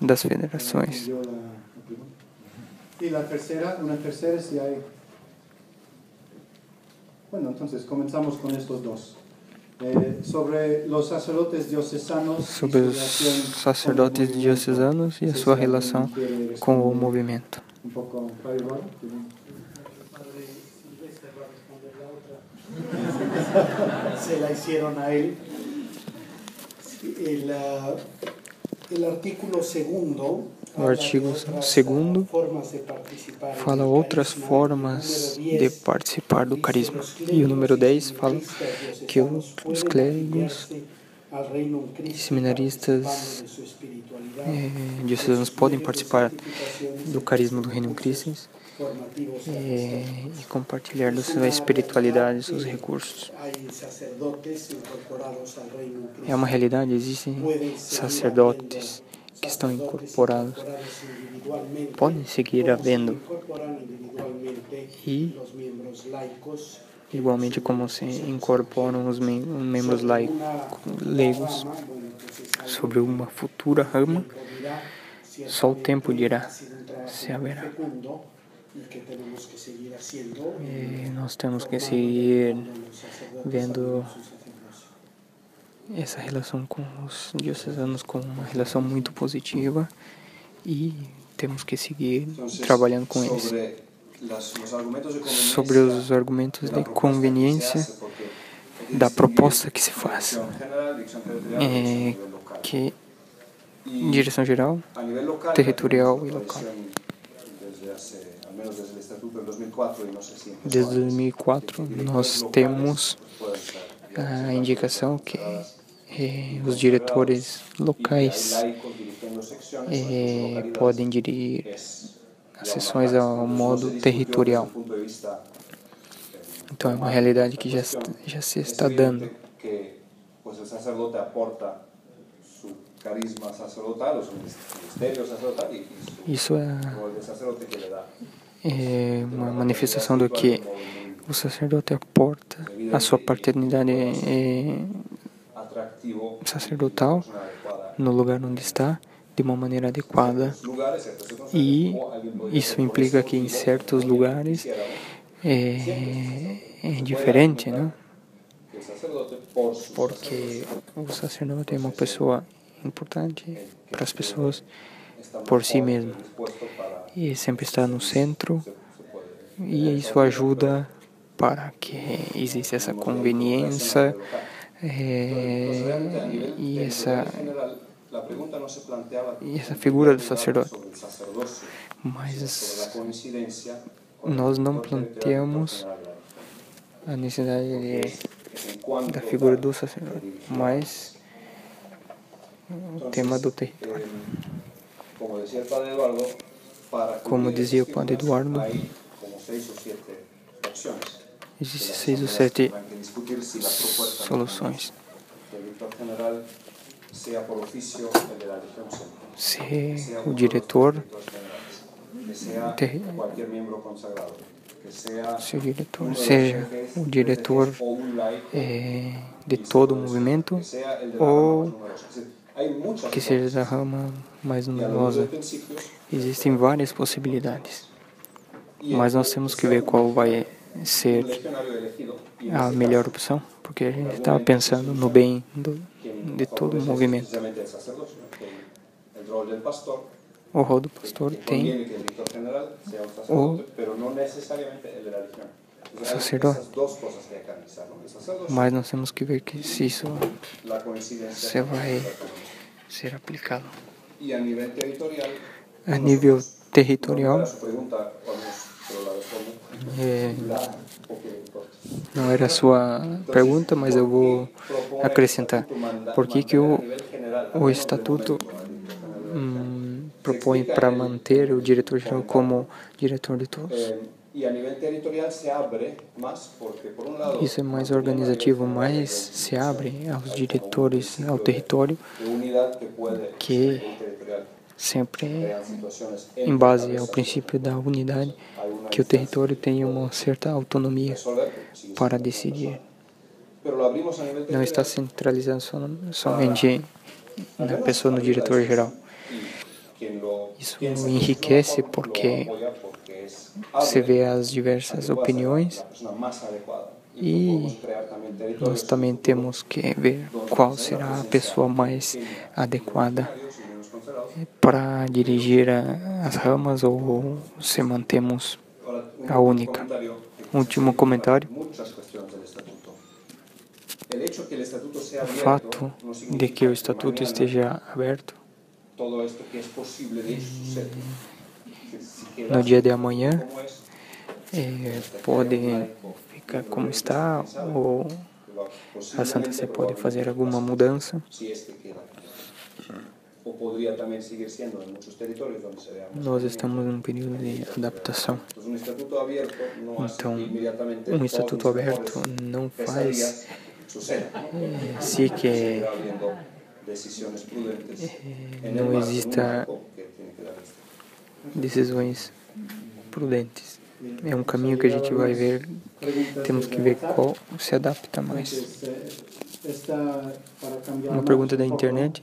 das federações? E a terceira, se há Bueno, entonces comenzamos con estos dos. Sobre los sacerdotes diocesanos, sobre os sacerdotes diocesanos e a sua relação com o movimento. Un poco, Padre Eduardo. Se la hicieron a él. El artículo segundo. O artigo 2º fala outras formas de participar do carisma. E o número 10 fala que os clérigos e seminaristas diocesanos podem participar do carisma do Reino Cristo e compartilhar da sua espiritualidade e seus recursos. É uma realidade, existem sacerdotes que estão incorporados, podem seguir havendo, e igualmente como se incorporam os membros leigos sobre uma futura rama, só o tempo dirá se haverá. E nós temos que seguir vendo essa relação com os diocesanos como uma relação muito positiva e temos que seguir trabalhando com eles. Sobre os argumentos de conveniência da proposta que se faz, que direção geral, territorial e local. Desde 2004 nós temos a indicação que os diretores locais podem dirigir as sessões ao modo territorial. Então é uma realidade que já se está dando. Isso é uma manifestação do que o sacerdote aporta a sua paternidade sacerdotal no lugar onde está, de uma maneira adequada. E isso implica que em certos lugares é diferente, né? Porque o sacerdote é uma pessoa importante para as pessoas por si mesmo. E sempre está no centro, e isso ajuda para que exista essa conveniência e essa figura do sacerdote. Mas nós não planteamos a necessidade da figura do sacerdote, mas o tema do território. Como dizia o Padre Eduardo, existem 6 ou 7 soluções. Se o diretor seja o diretor de todo o movimento ou que seja da rama mais numerosa. Existem várias possibilidades, mas nós temos que ver qual vai ser a melhor opção, porque a gente está pensando no bem de todo o movimento. O rol do pastor tem o sacerdote, mas nós temos que ver que se isso vai ser aplicado. A nível territorial, não era a sua pergunta, mas eu vou acrescentar. Por que o Estatuto propõe para manter o diretor-geral como diretor de todos? Isso é mais organizativo, mas se abre aos diretores, ao território, que sempre em base ao princípio da unidade, que o território tenha uma certa autonomia para decidir. Não está centralizado somente na pessoa, no diretor-geral. Isso enriquece porque você vê as diversas opiniões E nós também temos que ver qual será a pessoa mais adequada para dirigir as ramas ou se mantemos a única. Último comentário. O fato de que o estatuto esteja aberto no dia de amanhã pode ficar como está ou a Santa Sé pode fazer alguma mudança. Nós estamos num período de adaptação. Então, um estatuto aberto não faz se que não exista decisões prudentes. É um caminho que a gente vai ver, temos que ver qual se adapta mais. Uma pergunta da internet.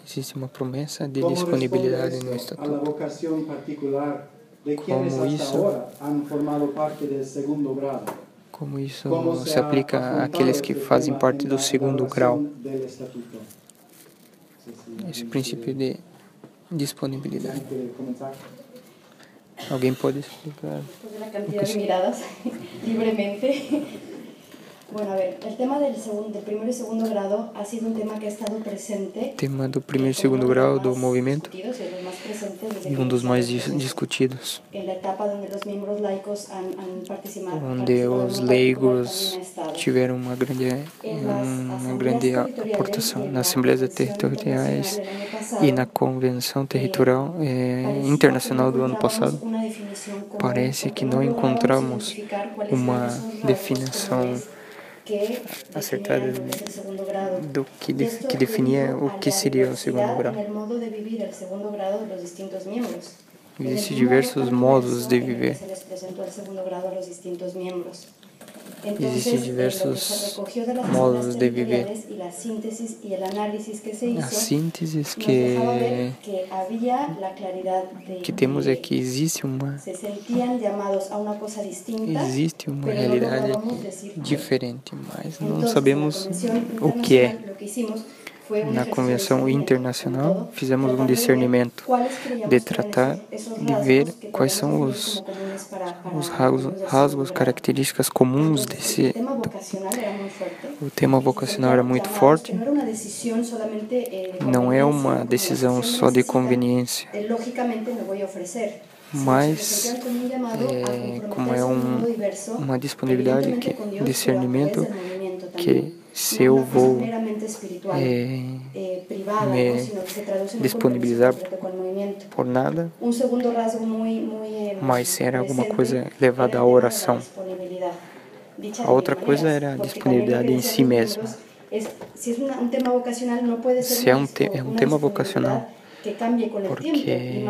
Existe uma promessa de disponibilidade no estatuto. Como isso se aplica àqueles que fazem parte do segundo grau? Esse princípio de disponibilidade. Alguém pode explicar? La cantidad de miradas libremente. Bueno, a ver, el tema del primero y segundo grado ha sido un tema que ha estado presente. Tema do primeiro e segundo grau do movimento e um dos mais discutidos. Onde os leigos tiveram uma grande aportação nas assembleias territoriais e na Convenção Territorial Internacional do ano passado. Parece que não encontramos uma definição acertada do que definia o que seria o segundo grau. Existem diversos modos de viver. Existem diversos modos de viver. A síntese que temos é que existe uma realidade diferente, mas não sabemos o que é. Na Convenção Internacional, fizemos um discernimento de tratar, de ver quais são os rasgos, características comuns desse. O tema vocacional era muito forte. Não é uma decisão só de conveniência, mas como é uma disponibilidade, discernimento, que se eu vou me disponibilizar por nada, mas era alguma coisa levada à oração. A outra coisa era a disponibilidade em si mesma. Se é um tema vocacional, porque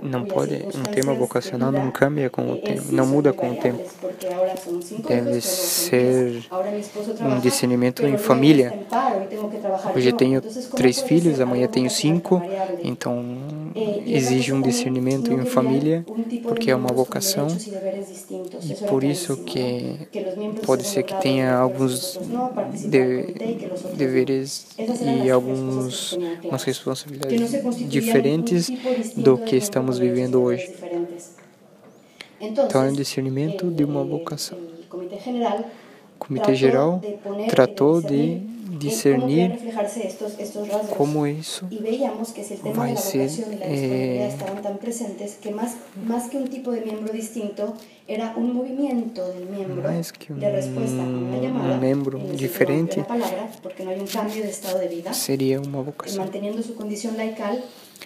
não pode, um tema vocacional não cambia com o tempo, não muda com o tempo. Deve ser um discernimento em família. Hoje eu tenho 3 filhos, amanhã tenho 5, então exige um discernimento em família, porque é uma vocação, e por isso que pode ser que tenha alguns deveres e algumas responsabilidades diferentes do que estamos vivendo hoje. Então, é um discernimento de uma vocação. O Comitê Geral tratou de discernir como isso vai ser mais que um membro diferente, seria uma vocação.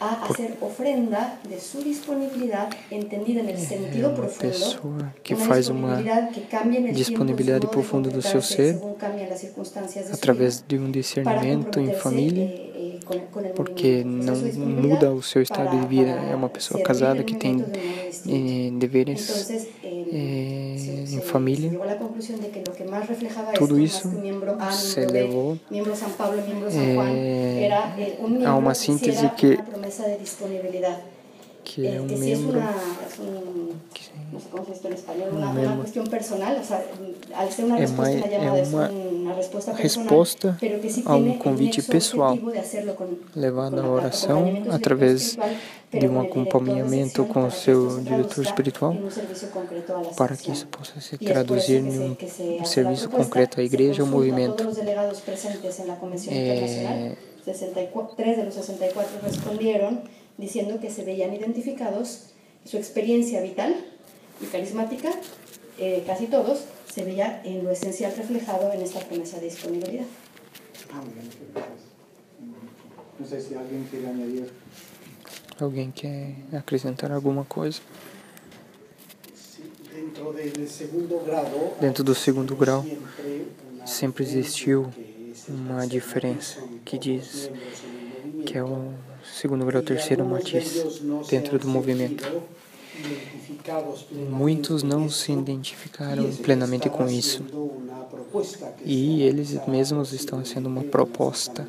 A hacer ofrenda de su disponibilidad entendida en el sentido profundo, pessoa que faz uma disponibilidade profunda do seu ser através de um discernimento em família, porque não muda o seu estado de vida. É uma pessoa casada que tem deveres em família. Tudo isso se levou a uma síntese que que é um que sí membro. No sé cómo se dice en español, una cuestión personal, o sea, al ser una respuesta, una llamada es una respuesta personal, pero que sí tiene convite pessoal, levando a oração através de um acompanhamento com o seu diretor espiritual, para que isso possa se traduzir em um serviço concreto à igreja, ao movimento. 63 de los 64 respondieron diciendo que se veían identificados, su experiencia vital y carismática, casi todos, se veía en lo esencial reflejado en esta promesa de disponibilidad. No sé si alguien quiere añadir. Alguém quer acrescentar alguma coisa? Dentro do segundo grau, sempre existiu uma diferença que diz que é o segundo grau, terceiro matiz dentro do movimento. Muitos não se identificaram plenamente com isso, e eles mesmos estão sendo uma proposta.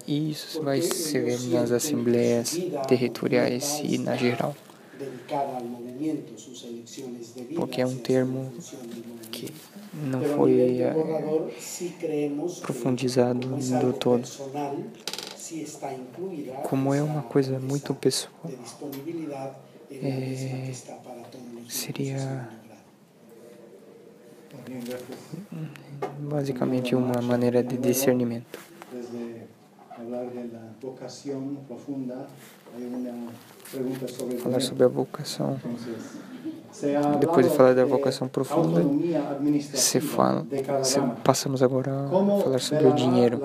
E isso vai se ver nas assembleias territoriais e na geral, porque é um termo que não foi profundizado do todo. Como é uma coisa muito pessoal, seria basicamente uma maneira de discernimento. Falar sobre a vocação. Depois de falar da vocação profunda, passamos agora a falar sobre o dinheiro.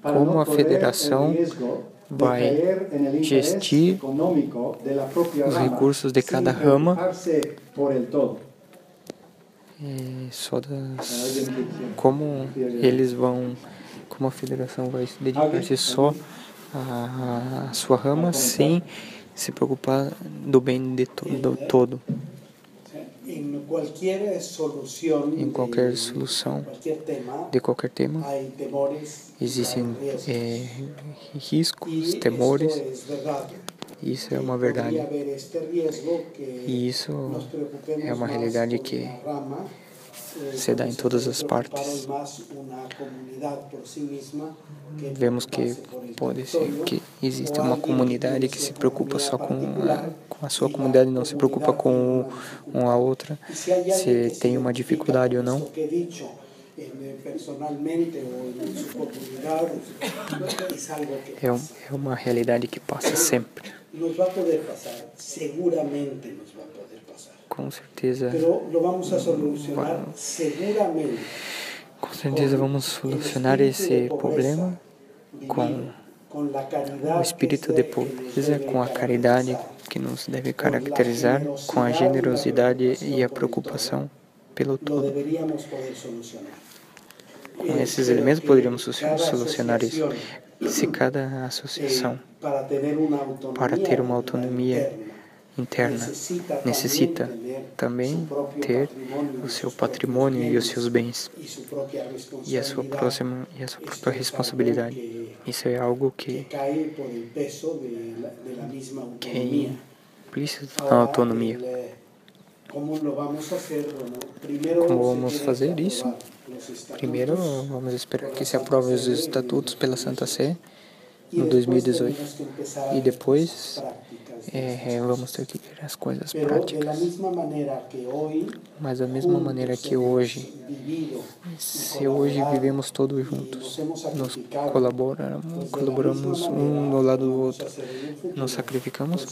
Como a federação vai gestir os recursos de cada rama, como a federação vai se dedicar-se só à sua rama sem se preocupar do bem do todo. Em qualquer solução de qualquer tema, existem riscos, temores. Isso é uma verdade. E isso é uma realidade que se dá em todas as partes. Vemos que pode ser que existe uma comunidade que se preocupa só com a sua comunidade, não se preocupa com a outra, se tem uma dificuldade ou não. É uma realidade que passa sempre. Com certeza. Com certeza vamos solucionar esse problema com o espírito de pobreza, com a caridade que nos deve caracterizar, com a generosidade e a preocupação pelo todo. Com esses elementos poderíamos solucionar isso. Se cada associação, para ter uma autonomia interna, necessita também ter o seu patrimônio e os seus bens e a sua própria responsabilidade. Isso é algo que é implícito na autonomia. Como vamos fazer isso? Primeiro, vamos esperar que se aprovem os estatutos pela Santa Sé no 2018 e depois vamos ter que ver as coisas práticas. Mas da mesma maneira que hoje, se hoje vivemos todos juntos, nos colaboramos um do lado do outro, nos sacrificamos,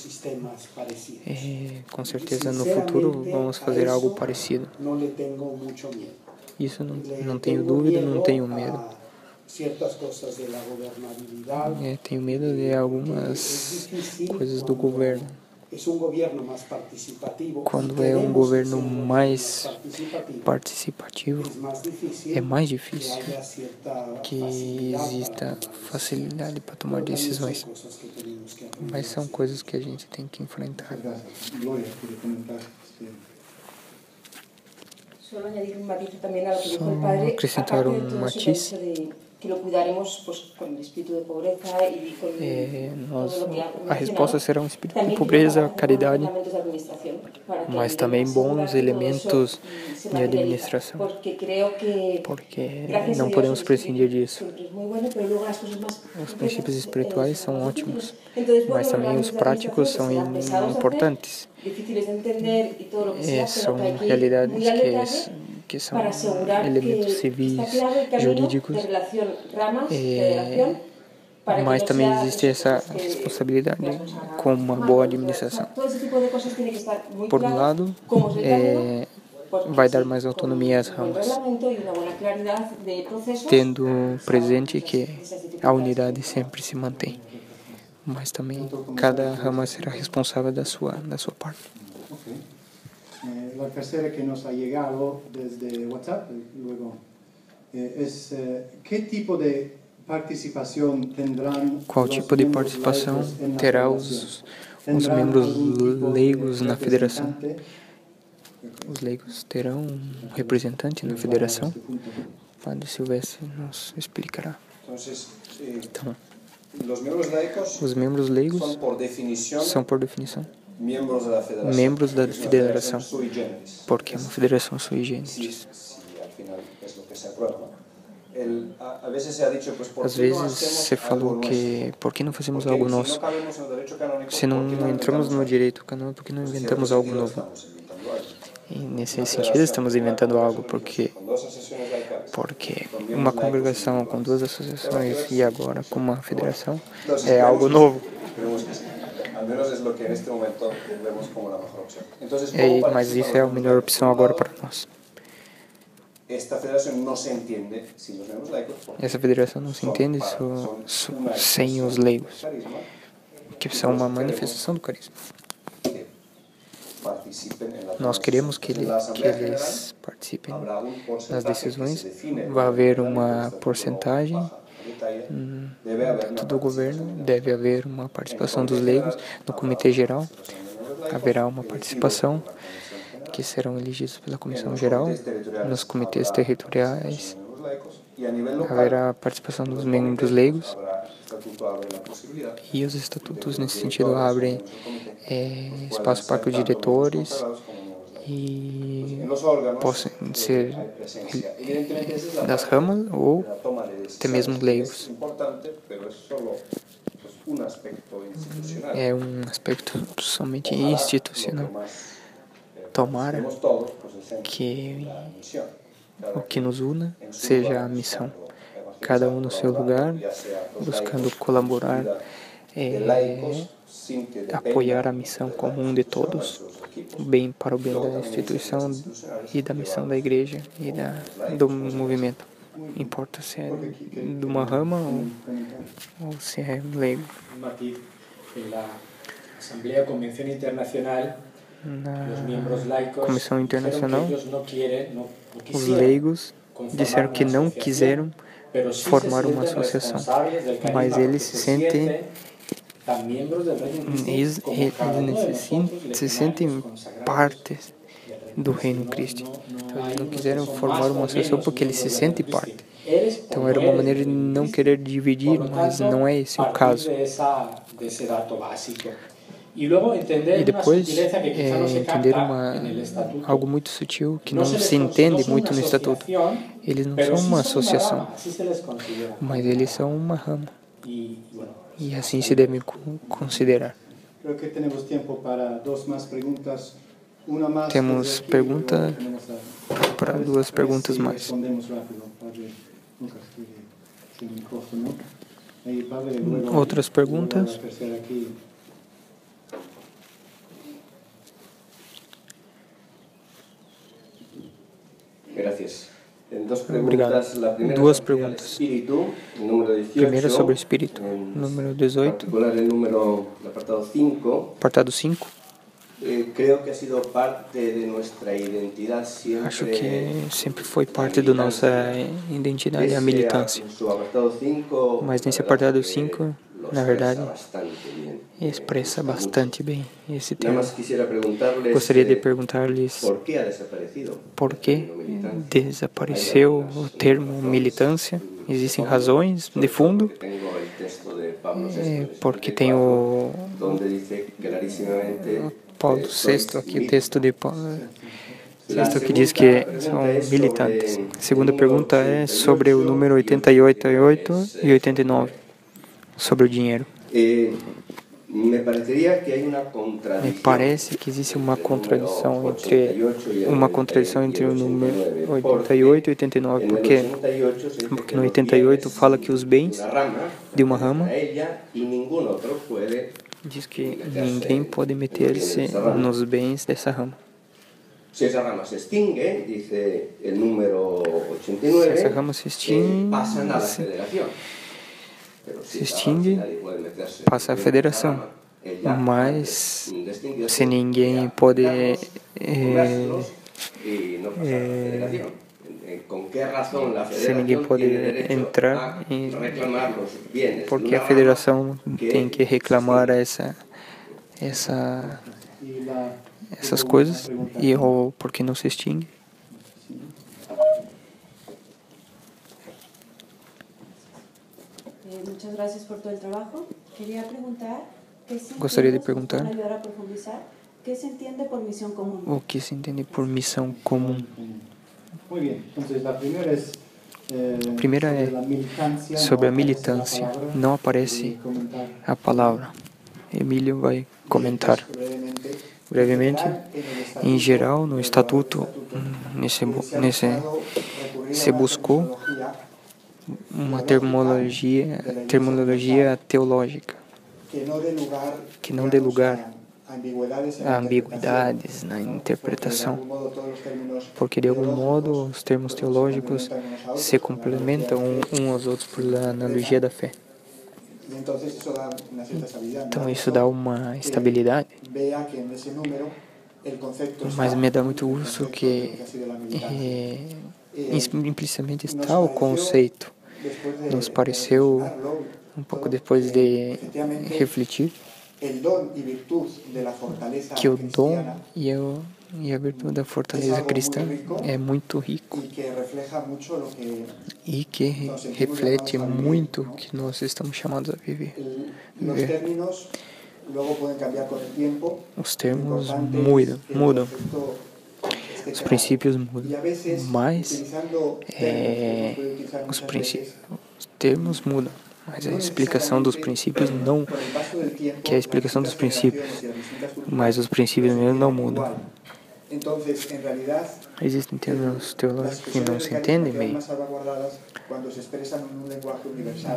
com certeza no futuro vamos fazer algo parecido. Isso não tenho dúvida, não tenho medo. Tenho medo de algumas coisas do governo. Quando é um governo mais participativo, é mais difícil que exista facilidade para tomar decisões. Mas são coisas que a gente tem que enfrentar. Solo añadir un matiz también a lo que dijo el padre, acrescentar aparte de todo matiz. eso de que lo cuidaremos pues, con el espíritu de pobreza y con todo lo que ha a resposta será um espírito de pobreza, caridade, mas também bons elementos de administração, porque não podemos prescindir disso. Os princípios espirituais são ótimos, mas também os práticos são importantes. São realidades que são elementos civis, jurídicos, mas também existe essa responsabilidade com uma boa administração. Por um lado, vai dar mais autonomia às ramas, tendo presente que a unidade sempre se mantém, mas também cada rama será responsável da sua parte. La tercera que nos ha llegado desde WhatsApp, luego, es ¿qué tipo de participação tendrão? Qual tipo de participação terá os membros leigos na federação? Os leigos terão um representante na federação? Padre Silvestre nos explicará. Então, os membros leigos são, por definição, membros da federação, porque é uma federação sui generis. Às vezes se falou que por que não fazemos algo nosso? Se não entramos no direito canônico, por que não inventamos algo novo? E nesse sentido estamos inventando algo, porque uma congregação com 2 associações e agora com uma federação é algo novo. Mas isso é a melhor opção agora para nós. Essa federação não se entende sem os leigos, que são uma manifestação do carisma. Nós queremos que eles participem nas decisões. Vai haver uma porcentagem do governo, deve haver uma participação dos leigos. No comitê geral haverá uma participação, que serão elegidos pela comissão geral. Nos comitês territoriais haverá a participação dos membros leigos, e os estatutos nesse sentido abrem espaço para os diretores e possam ser das ramas ou até mesmo leigos. É um aspecto somente institucional. Tomara que o que nos una seja a missão, cada um no seu lugar, buscando colaborar, apoiar a missão comum de todos, bem para o bem da instituição e da missão da igreja e do movimento. Importa se é de uma rama ou se é leigo. Na Comissão Internacional, os leigos disseram que não quiseram formar uma associação, mas eles se sentem parte do Reino Cristo. Então, eles não quiseram formar uma associação porque eles se sentem parte. Então, era uma maneira de não querer dividir, mas não é esse o caso. E depois, entender algo muito sutil, que não se entende muito no Estatuto. Eles não são uma associação, mas eles são uma rama. E assim se deve considerar. Temos pergunta para 2 perguntas mais. Outras perguntas? Obrigado. 2 perguntas. Primeira sobre o Espírito. Número 18. Apartado 5. Acho que sempre foi parte da nossa identidade a militância. Mas nesse apartado 5, na verdade, expressa bastante bem esse Nada termo. más quisiera preguntarles Gostaria de perguntar-lhes por qué ha desaparecido. por que desapareceu o termo militância. Existem razões de fundo, Tengo el texto de Pablo VI, porque tem o donde dice clarísimamente Paulo VI, aqui o texto de Paulo VI que diz que são militantes. A segunda pergunta é sobre o número 88 e 89, sobre o dinheiro. Me parece que existe uma contradição entre o número 88 e 89, porque no 88 fala que os bens de uma rama diz que ninguém pode meter-se nos bens dessa rama. Se esa rama se extingue, dice el número 89, essa rama se extingue, pasan a la federación. Se extingue, passa a federação. Mas se ninguém pode se ninguém pode entrar, porque a federação tem que reclamar essas coisas, ou porque não se extingue. Muchas gracias por todo el trabajo. Quería preguntar Gostaria de perguntar ¿qué se entiende por misión común? O que se entende por missão comum? Muy bien, entonces la primera es sobre a militância. Não aparece a palavra. Emílio vai comentar brevemente. Em geral, no estatuto, se buscou uma terminologia teológica que não dê lugar a ambiguidades na interpretação, porque de algum modo os termos teológicos se complementam uns aos outros por analogia da fé. Então isso dá uma estabilidade, mas me dá muito gosto que implicitamente está o conceito. Nos pareceu, um pouco depois de refletir, que o dom e a virtude da fortaleza cristã é muito rico e que reflete muito o que nós estamos chamados a viver. Os termos mudam. Os princípios mudam, mas os termos mudam, mas a explicação dos princípios não, que é a explicação dos princípios, mas os princípios mesmo não mudam. Existem termos teológicos que não se entendem bem.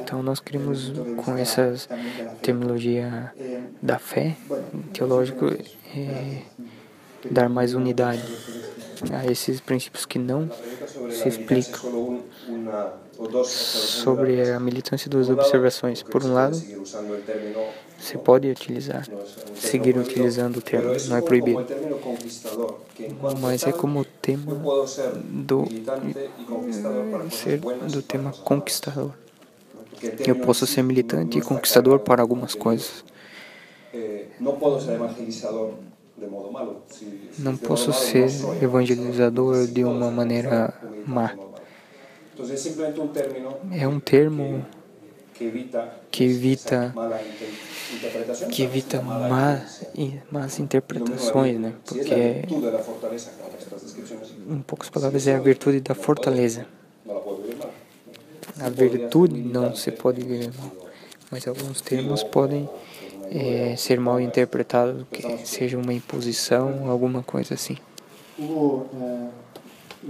Então nós queremos, com essa terminologia da fé, teológico, dar mais unidade a esses princípios que não se explicam. Sobre a militância das observações, por um lado, se pode seguir utilizando o termo, não é proibido, mas é como o tema do tema conquistador. Eu posso ser militante e conquistador para algumas coisas. Não posso ser evangelizador de uma maneira má. É um termo que evita más interpretações, né? Porque, em poucas palavras, é a virtude da fortaleza. A virtude não se pode ver mal, mas alguns termos podem ser mal interpretados, que seja uma imposição, alguma coisa assim.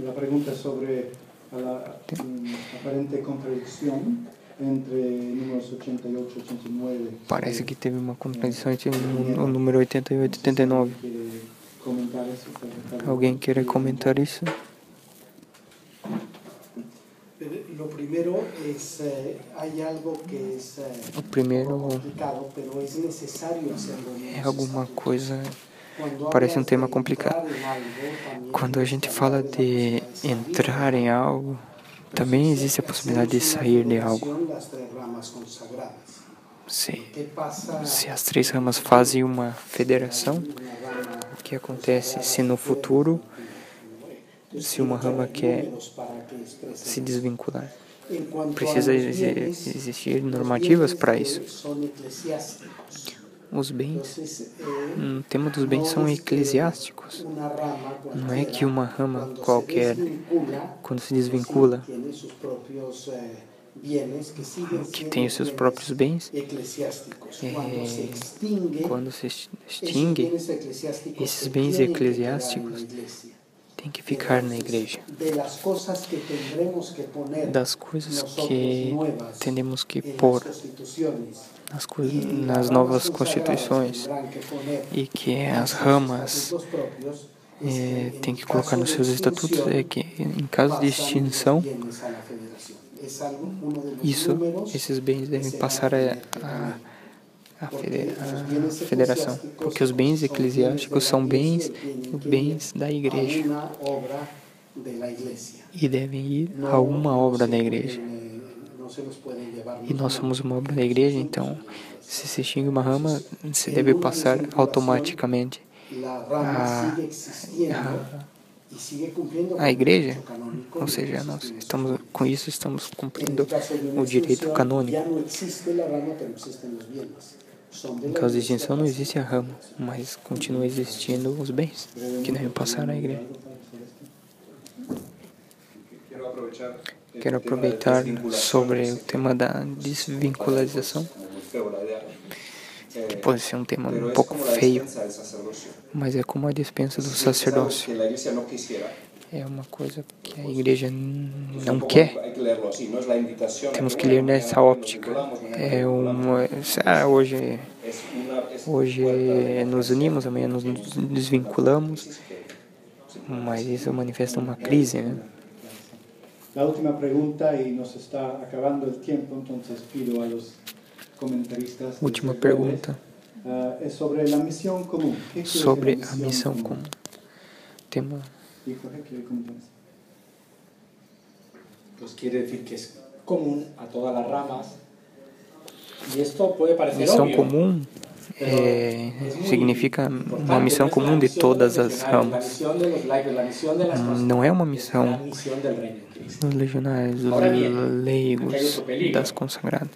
A pergunta sobre a aparente contradição entre números 88 e 89. Parece que teve uma contradição entre o número 88 e 89. Alguém quer comentar isso? Lo primero es, hay algo que es complicado, pero es necesario hacerlo. É alguma coisa, parece um tema complicado. Quando a gente fala de entrar em algo, também existe a possibilidade de sair de algo. se as 3 ramas fazem uma federação, o que acontece se no futuro, se uma rama quer se desvincular? Precisa existir normativas para isso. Os bens, o tema dos bens são eclesiásticos. Não é que uma rama qualquer, quando se desvincula, que tem os seus próprios bens, quando se extingue, esses bens eclesiásticos têm que ficar na igreja. Das coisas que temos que pôr nas novas constituições e que as ramas têm que colocar nos seus estatutos é que, em caso de extinção, esses bens devem passar a federação, porque os bens eclesiásticos são bens da igreja e devem ir a uma obra da igreja. E nós somos uma obra da igreja, então, se se extingue uma rama, se deve passar automaticamente a igreja, ou seja, nós com isso estamos cumprindo o direito canônico. Em caso de extinção não existe a rama, mas continua existindo os bens que devem passar à igreja. Quero aproveitar sobre o tema da desvincularização. Pode ser um tema um pouco feio, mas é como a dispensa do sacerdócio. É uma coisa que a igreja não quer. Temos que ler nessa óptica. Hoje nos unimos, amanhã nos desvinculamos, mas isso manifesta uma crise, né? La última pregunta, y nos está acabando el tiempo, entonces pido a los comentaristas. Última pergunta. É sobre a missão comum. Sobre a missão comum. Tema. Pues quiere decir que es común a todas las ramas. Y esto puede parecer missão obvio. Comum significa uma missão comum de todas as ramas. Não é uma missão dos legionários, dos leigos, das consagradas,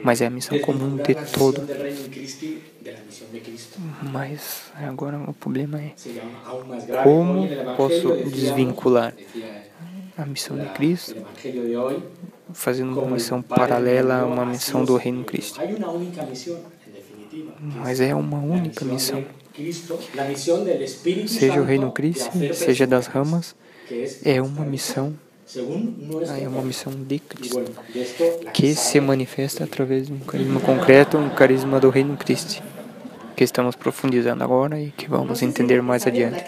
mas é a missão comum de todo. Mas agora o problema é como posso desvincular a missão de Cristo fazendo uma missão paralela a uma missão do Reino Cristo. Mas é uma única missão. Seja o Reino Cristo, seja das ramas, é uma missão de Cristo, que se manifesta através de um carisma concreto, um carisma do Reino Cristo, que estamos profundizando agora e que vamos entender mais adiante.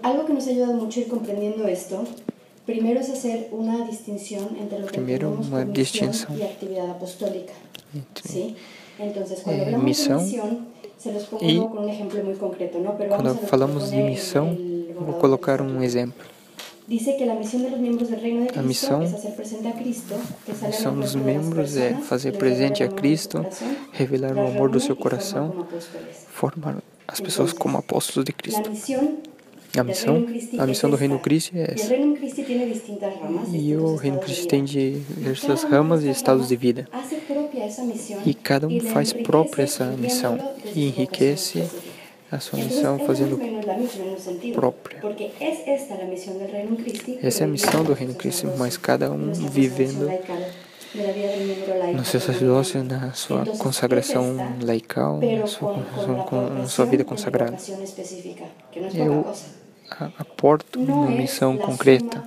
Algo que nos ha ayudado mucho a ir comprendiendo esto, primero es hacer una distinción entre lo que entendemos por misión y actividad apostólica. ¿Sí? Entonces, cuando hablamos de misión, se los pongo con un ejemplo muy concreto, ¿no? Pero quando falamos de missão, vou colocar um exemplo. Dice que la misión de los miembros del reino de Cristo es hacer presente a Cristo, que sale a missão dos membros é fazer presente a Cristo, revelar o amor do seu coração, formar as pessoas como apóstolos de Cristo. A missão do Reino Cristo é essa. E o Reino Cristo tem diversas ramas e estados de vida. E cada um faz própria essa missão e enriquece a sua missão fazendo própria. Essa é a missão do Reino Cristo, mas cada um vivendo no seu sacerdócio, na sua consagração laical, na sua vida consagrada. Eu aporto uma missão concreta.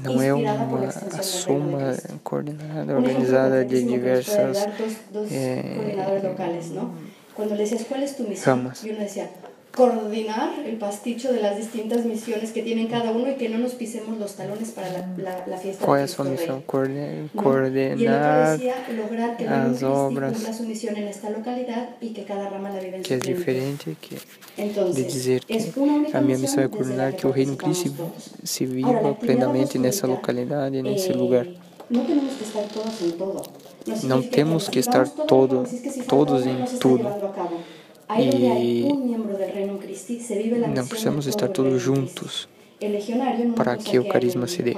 Não é uma soma coordenada, organizada de diversas ramas. coordinar el pasticho de las distintas misiones que tienen cada uno y que no nos pisemos los talones para la fiesta Qual é de a sua Cristo missão? Rey. Coordenar Y el otro decía lograr que el Reino as Christi obras, cumpla su misión en esta localidad y que cada rama la vive en que é su plenitud. diferente de Entonces, dizer que es una única a minha missão é misión desde la coordenar que que o Reino participamos Cristo todos. se Ahora, viva la actividad plenamente nessa apostólica, localidade, nesse lugar. no tenemos que estar todos en todo. Não temos que estar todos em tudo. E não precisamos estar todos juntos para que o carisma se dê.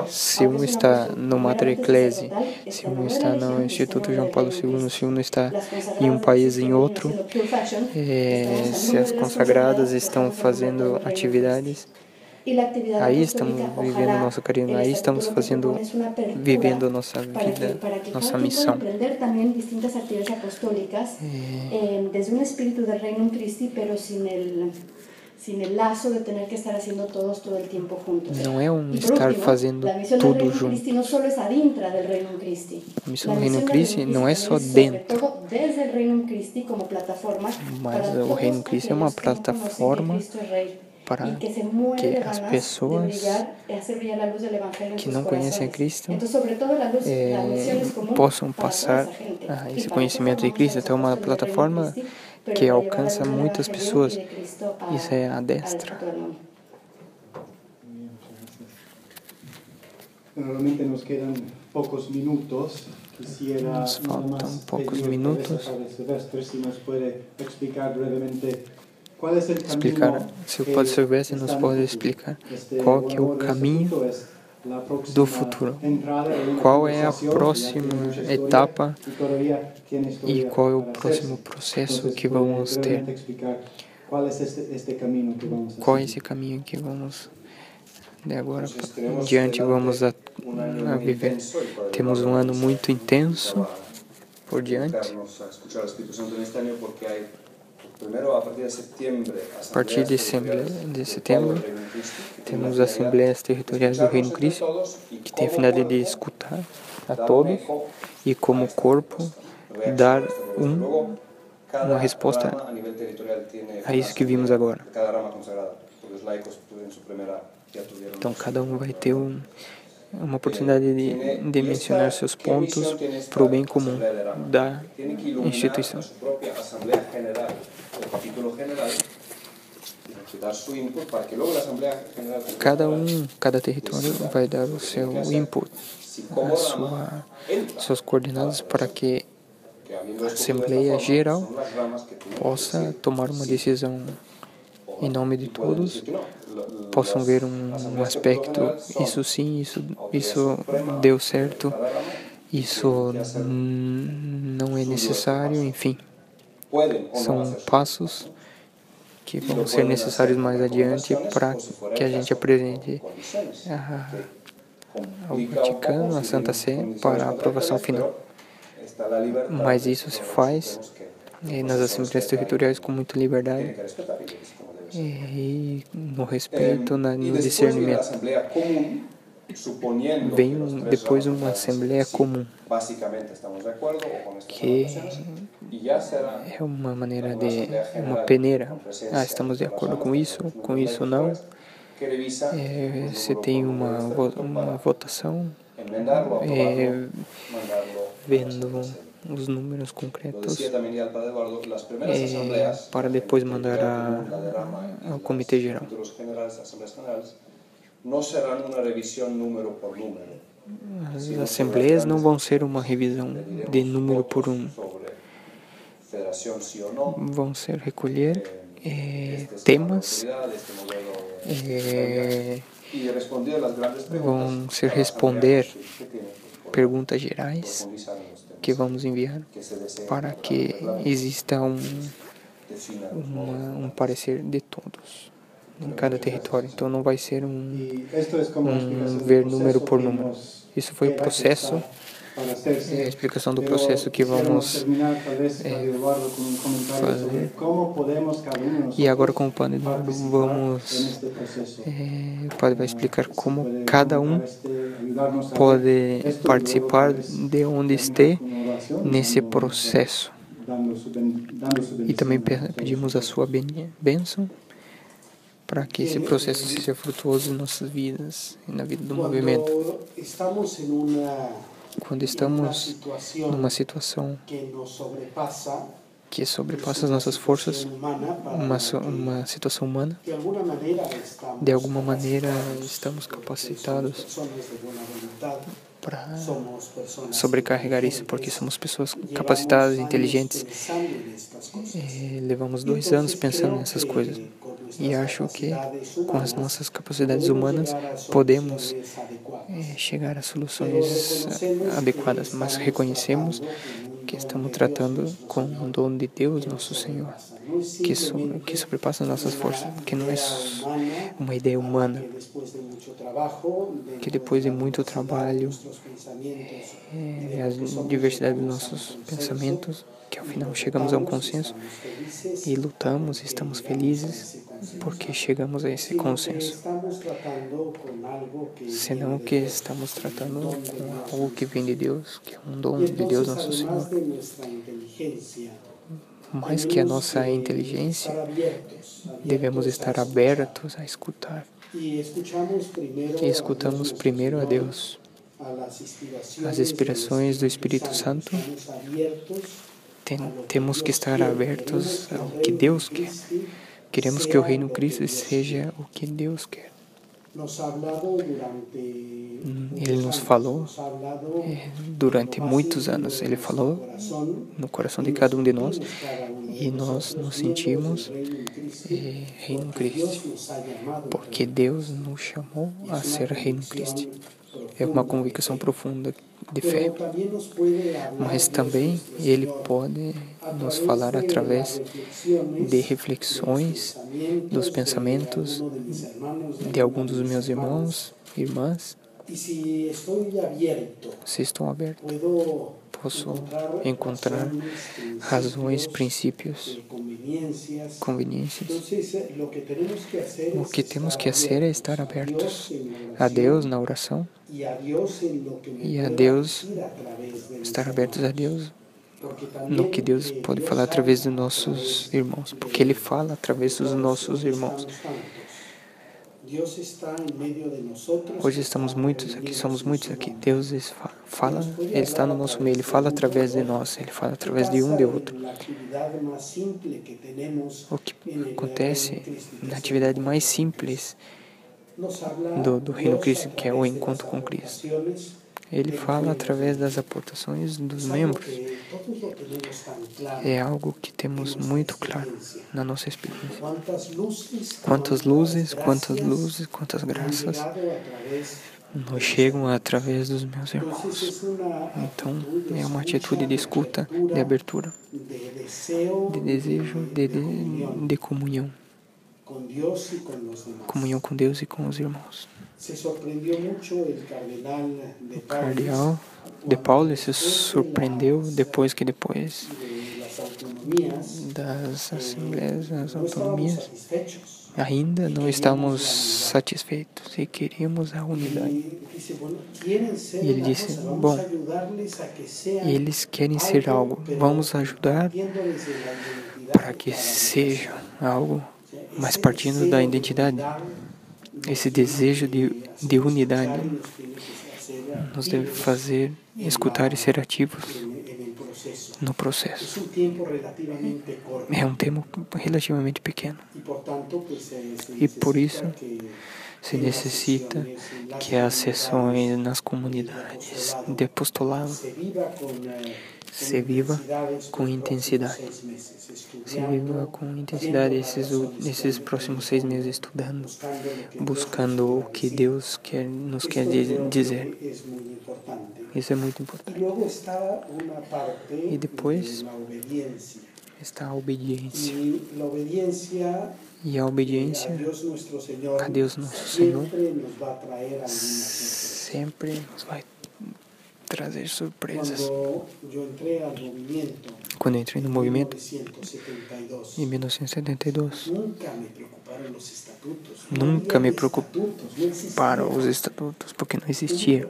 Se um está no Mater Ecclesiae, se um está no Instituto João Paulo II, se um está em um país em outro, se as consagradas estão fazendo atividades, aí estamos vivendo nosso carisma, aí estamos vivendo nossa vida, nossa missão. Não é estar fazendo tudo junto. A missão do Reino Cristo não é só dentro, mas o Reino Cristo é uma plataforma para que as pessoas que não conhecem a Cristo possam passar esse conhecimento de Cristo até uma plataforma que alcança muitas pessoas. Isso é a destra. Normalmente nos quedan pocos minutos. Quisiera nos faltam poucos minutos. Si nos puede explicar brevemente qual é o explicar, se o Padre Silvestre nos pode explicar qual que é o caminho do futuro, qual é a próxima etapa e qual é o próximo processo que vamos ter. Qual é esse caminho que vamos de agora em diante vamos a viver? Temos um ano muito intenso por diante. A partir de setembro, temos assembleias territoriais do Reino Cristo, que tem a finalidade de escutar a todos e, como corpo, dar uma resposta a isso que vimos agora. Então, cada um vai ter uma oportunidade de mencionar seus pontos para o bem comum da instituição. Cada território vai dar o seu input, suas coordenadas para que a Assembleia Geral possa tomar uma decisão em nome de todos, possam ver um aspecto, isso sim, isso deu certo, isso não é necessário, enfim. São passos que vão ser necessários mais adiante para que a gente apresente ao Vaticano, a Santa Sé, para a aprovação final. Mas isso se faz nas assembleias territoriais com muita liberdade e no respeito, no discernimento. Vem depois uma assembleia comum, que é uma maneira de uma peneira. Estamos de acordo com isso não. Você tem uma votação vendo os números concretos para depois mandar ao Comitê Geral. As assembleias não vão ser uma revisão de número por vão ser recolher temas, vão ser responder perguntas gerais que vamos enviar para que exista um parecer de todos em cada território. Então não vai ser ver número por número. Isso foi o processo, a explicação do processo que vamos fazer. E agora com o Padre Eduardo o Padre vai explicar como cada um pode participar de onde esteja nesse processo. E também pedimos a sua bênção para que esse processo seja frutuoso em nossas vidas e na vida do movimento. Quando estamos numa situação que sobrepassa as nossas forças, uma situação humana, de alguma maneira estamos capacitados para sobrecarregar isso, porque somos pessoas capacitadas, inteligentes. Levamos 2 anos pensando nessas coisas. E acho que com as nossas capacidades humanas podemos chegar a soluções adequadas, mas reconhecemos que estamos tratando com um dom de Deus, nosso Senhor, que sobrepassa as nossas forças, que não é uma ideia humana, que depois de muito trabalho, a diversidade dos nossos pensamentos, que ao final chegamos a um consenso e lutamos, estamos felizes porque chegamos a esse consenso. Senão que estamos tratando com algo que vem de Deus, que é um dom de Deus, nosso Senhor. Mais que a nossa inteligência, devemos estar abertos a escutar. E escutamos primeiro a Deus. As inspirações do Espírito Santo, temos que estar abertos ao que Deus quer. Queremos que o Reino Cristo seja o que Deus quer. Ele nos falou durante muitos anos. Ele falou no coração de cada um de nós e nós nos sentimos Reino Cristo, porque Deus nos chamou a ser Reino Cristo. É uma convicção profunda de fé. Mas também Ele pode nos falar através de reflexões, dos pensamentos de alguns dos meus irmãos e irmãs. Se estou aberto, posso encontrar razões, princípios, conveniências. O que temos que fazer é estar abertos a Deus na oração e a Deus, estar abertos a Deus no que Deus pode falar através dos nossos irmãos, porque Ele fala através dos nossos irmãos. Hoje estamos muitos aqui, somos muitos aqui. Deus fala, Ele está no nosso meio, Ele fala através de nós, Ele fala através de um de outro. O que acontece na atividade mais simples do Reino Cristo, que é o encontro com Cristo. Ele fala através das aportações dos membros. É algo que temos muito claro na nossa experiência. Quantas luzes, quantas graças nos chegam através dos meus irmãos. Então, é uma atitude de escuta, de abertura, de desejo, de comunhão. Comunhão com Deus e com os irmãos. O cardeal de Paulo se surpreendeu depois das assembleias, das autonomias, ainda não estávamos satisfeitos e queríamos a unidade. E ele disse, bom, eles querem ser algo, vamos ajudar para que seja algo, mas partindo da identidade. Esse desejo de unidade nos deve fazer escutar e ser ativos no processo. É um tempo relativamente pequeno. E por isso se necessita que as sessões nas comunidades de apostolado se viva com intensidade. Se viva com intensidade esses próximos 6 meses estudando, buscando o que Deus nos quer dizer. Isso é muito importante. E depois está a obediência. E a obediência a Deus nosso Senhor sempre nos vai trazer surpresas. Quando eu entrei no movimento, em 1972, nunca me preocuparam os estatutos, porque não existia.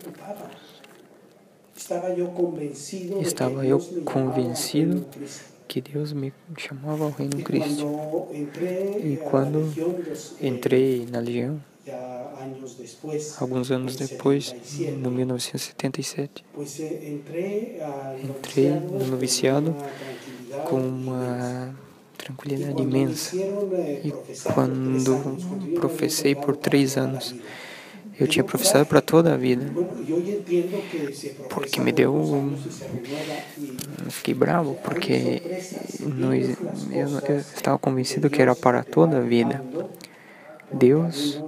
Estava eu convencido que Deus me chamava ao reino Cristo. E quando entrei na Legião, alguns anos depois, no 1977, entrei no noviciado com uma tranquilidade imensa. E quando professei por 3 anos, eu tinha professado para toda a vida, porque me deu... Fiquei bravo, porque eu estava convencido que era para toda a vida. Deus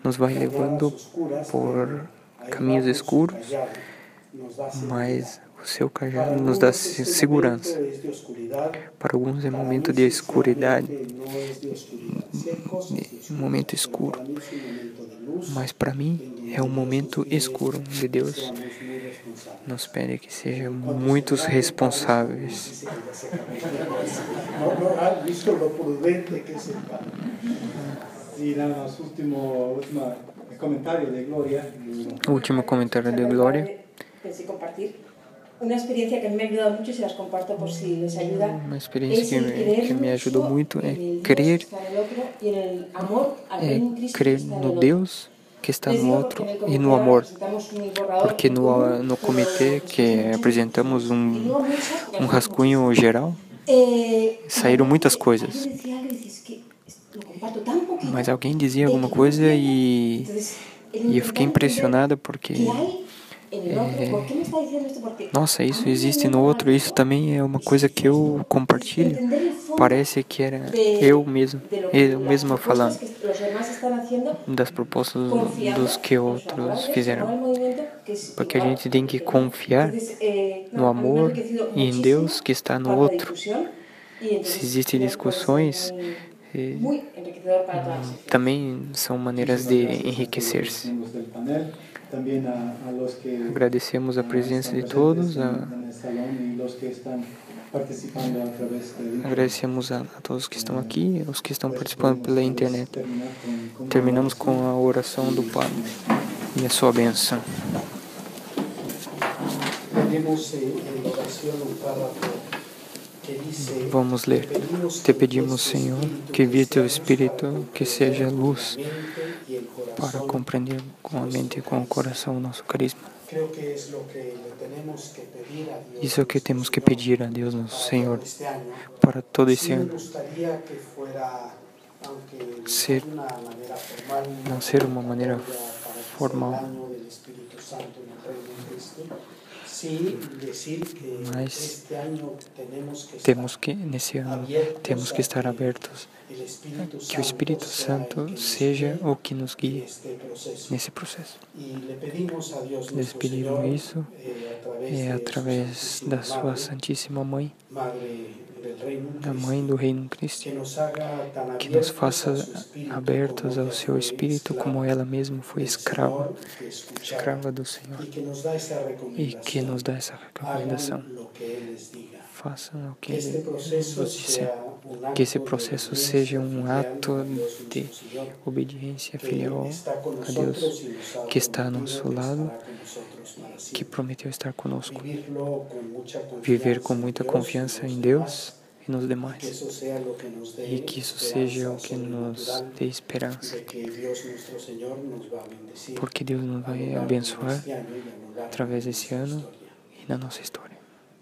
nos vai levando por caminhos escuros, mas o seu cajado nos dá segurança. Para alguns é momento de escuridade, momento escuro, mas para mim é um momento escuro onde Deus nos pede que sejamos muito responsáveis. O último comentário de Glória. Uma experiência que me ajudou muito, se las comparto por si les ayuda. Uma experiência que me ajudou muito é crer no Deus que está no outro e no amor. Porque no comitê que apresentamos um rascunho geral, saíram muitas coisas. Mas alguém dizia alguma coisa e eu fiquei impressionada porque... nossa, isso existe no outro, isso também é uma coisa que eu compartilho. Parece que era eu mesma falando das propostas dos que outros fizeram. Porque a gente tem que confiar no amor e em Deus que está no outro. Se existem discussões, também são maneiras de enriquecer-se. Agradecemos a presença de todos, agradecemos a todos que estão aqui, os que estão participando pela internet. Terminamos com a oração do Padre e a sua bênção. Vamos ler. Te pedimos, Senhor, que envie teu Espírito, que seja luz para compreender com a mente e com o coração o nosso carisma. Isso é o que temos que pedir a Deus, nosso Senhor, para todo esse ano. Não ser uma maneira formal, mas nesse ano, temos que estar abertos, que o Espírito Santo seja o que nos guie nesse processo. Lhes pedimos isso através da sua Santíssima Mãe, da Mãe do Reino Cristo, que nos faça abertos ao seu Espírito, como ela mesma foi escrava do Senhor, e que nos dá essa recomendação. Façam o que Ele vos disser. Que esse processo seja um ato de obediência filial a Deus, que está ao nosso lado, que prometeu estar conosco. Viver com muita confiança em Deus e nos demais. E que isso seja o que nos dê esperança. Porque Deus nos vai abençoar através desse ano e na nossa história.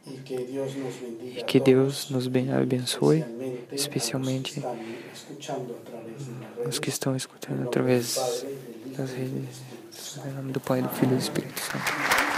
E que Deus nos abençoe, especialmente os que estão escutando através das redes, em nome do Pai, do Filho e do Espírito Santo.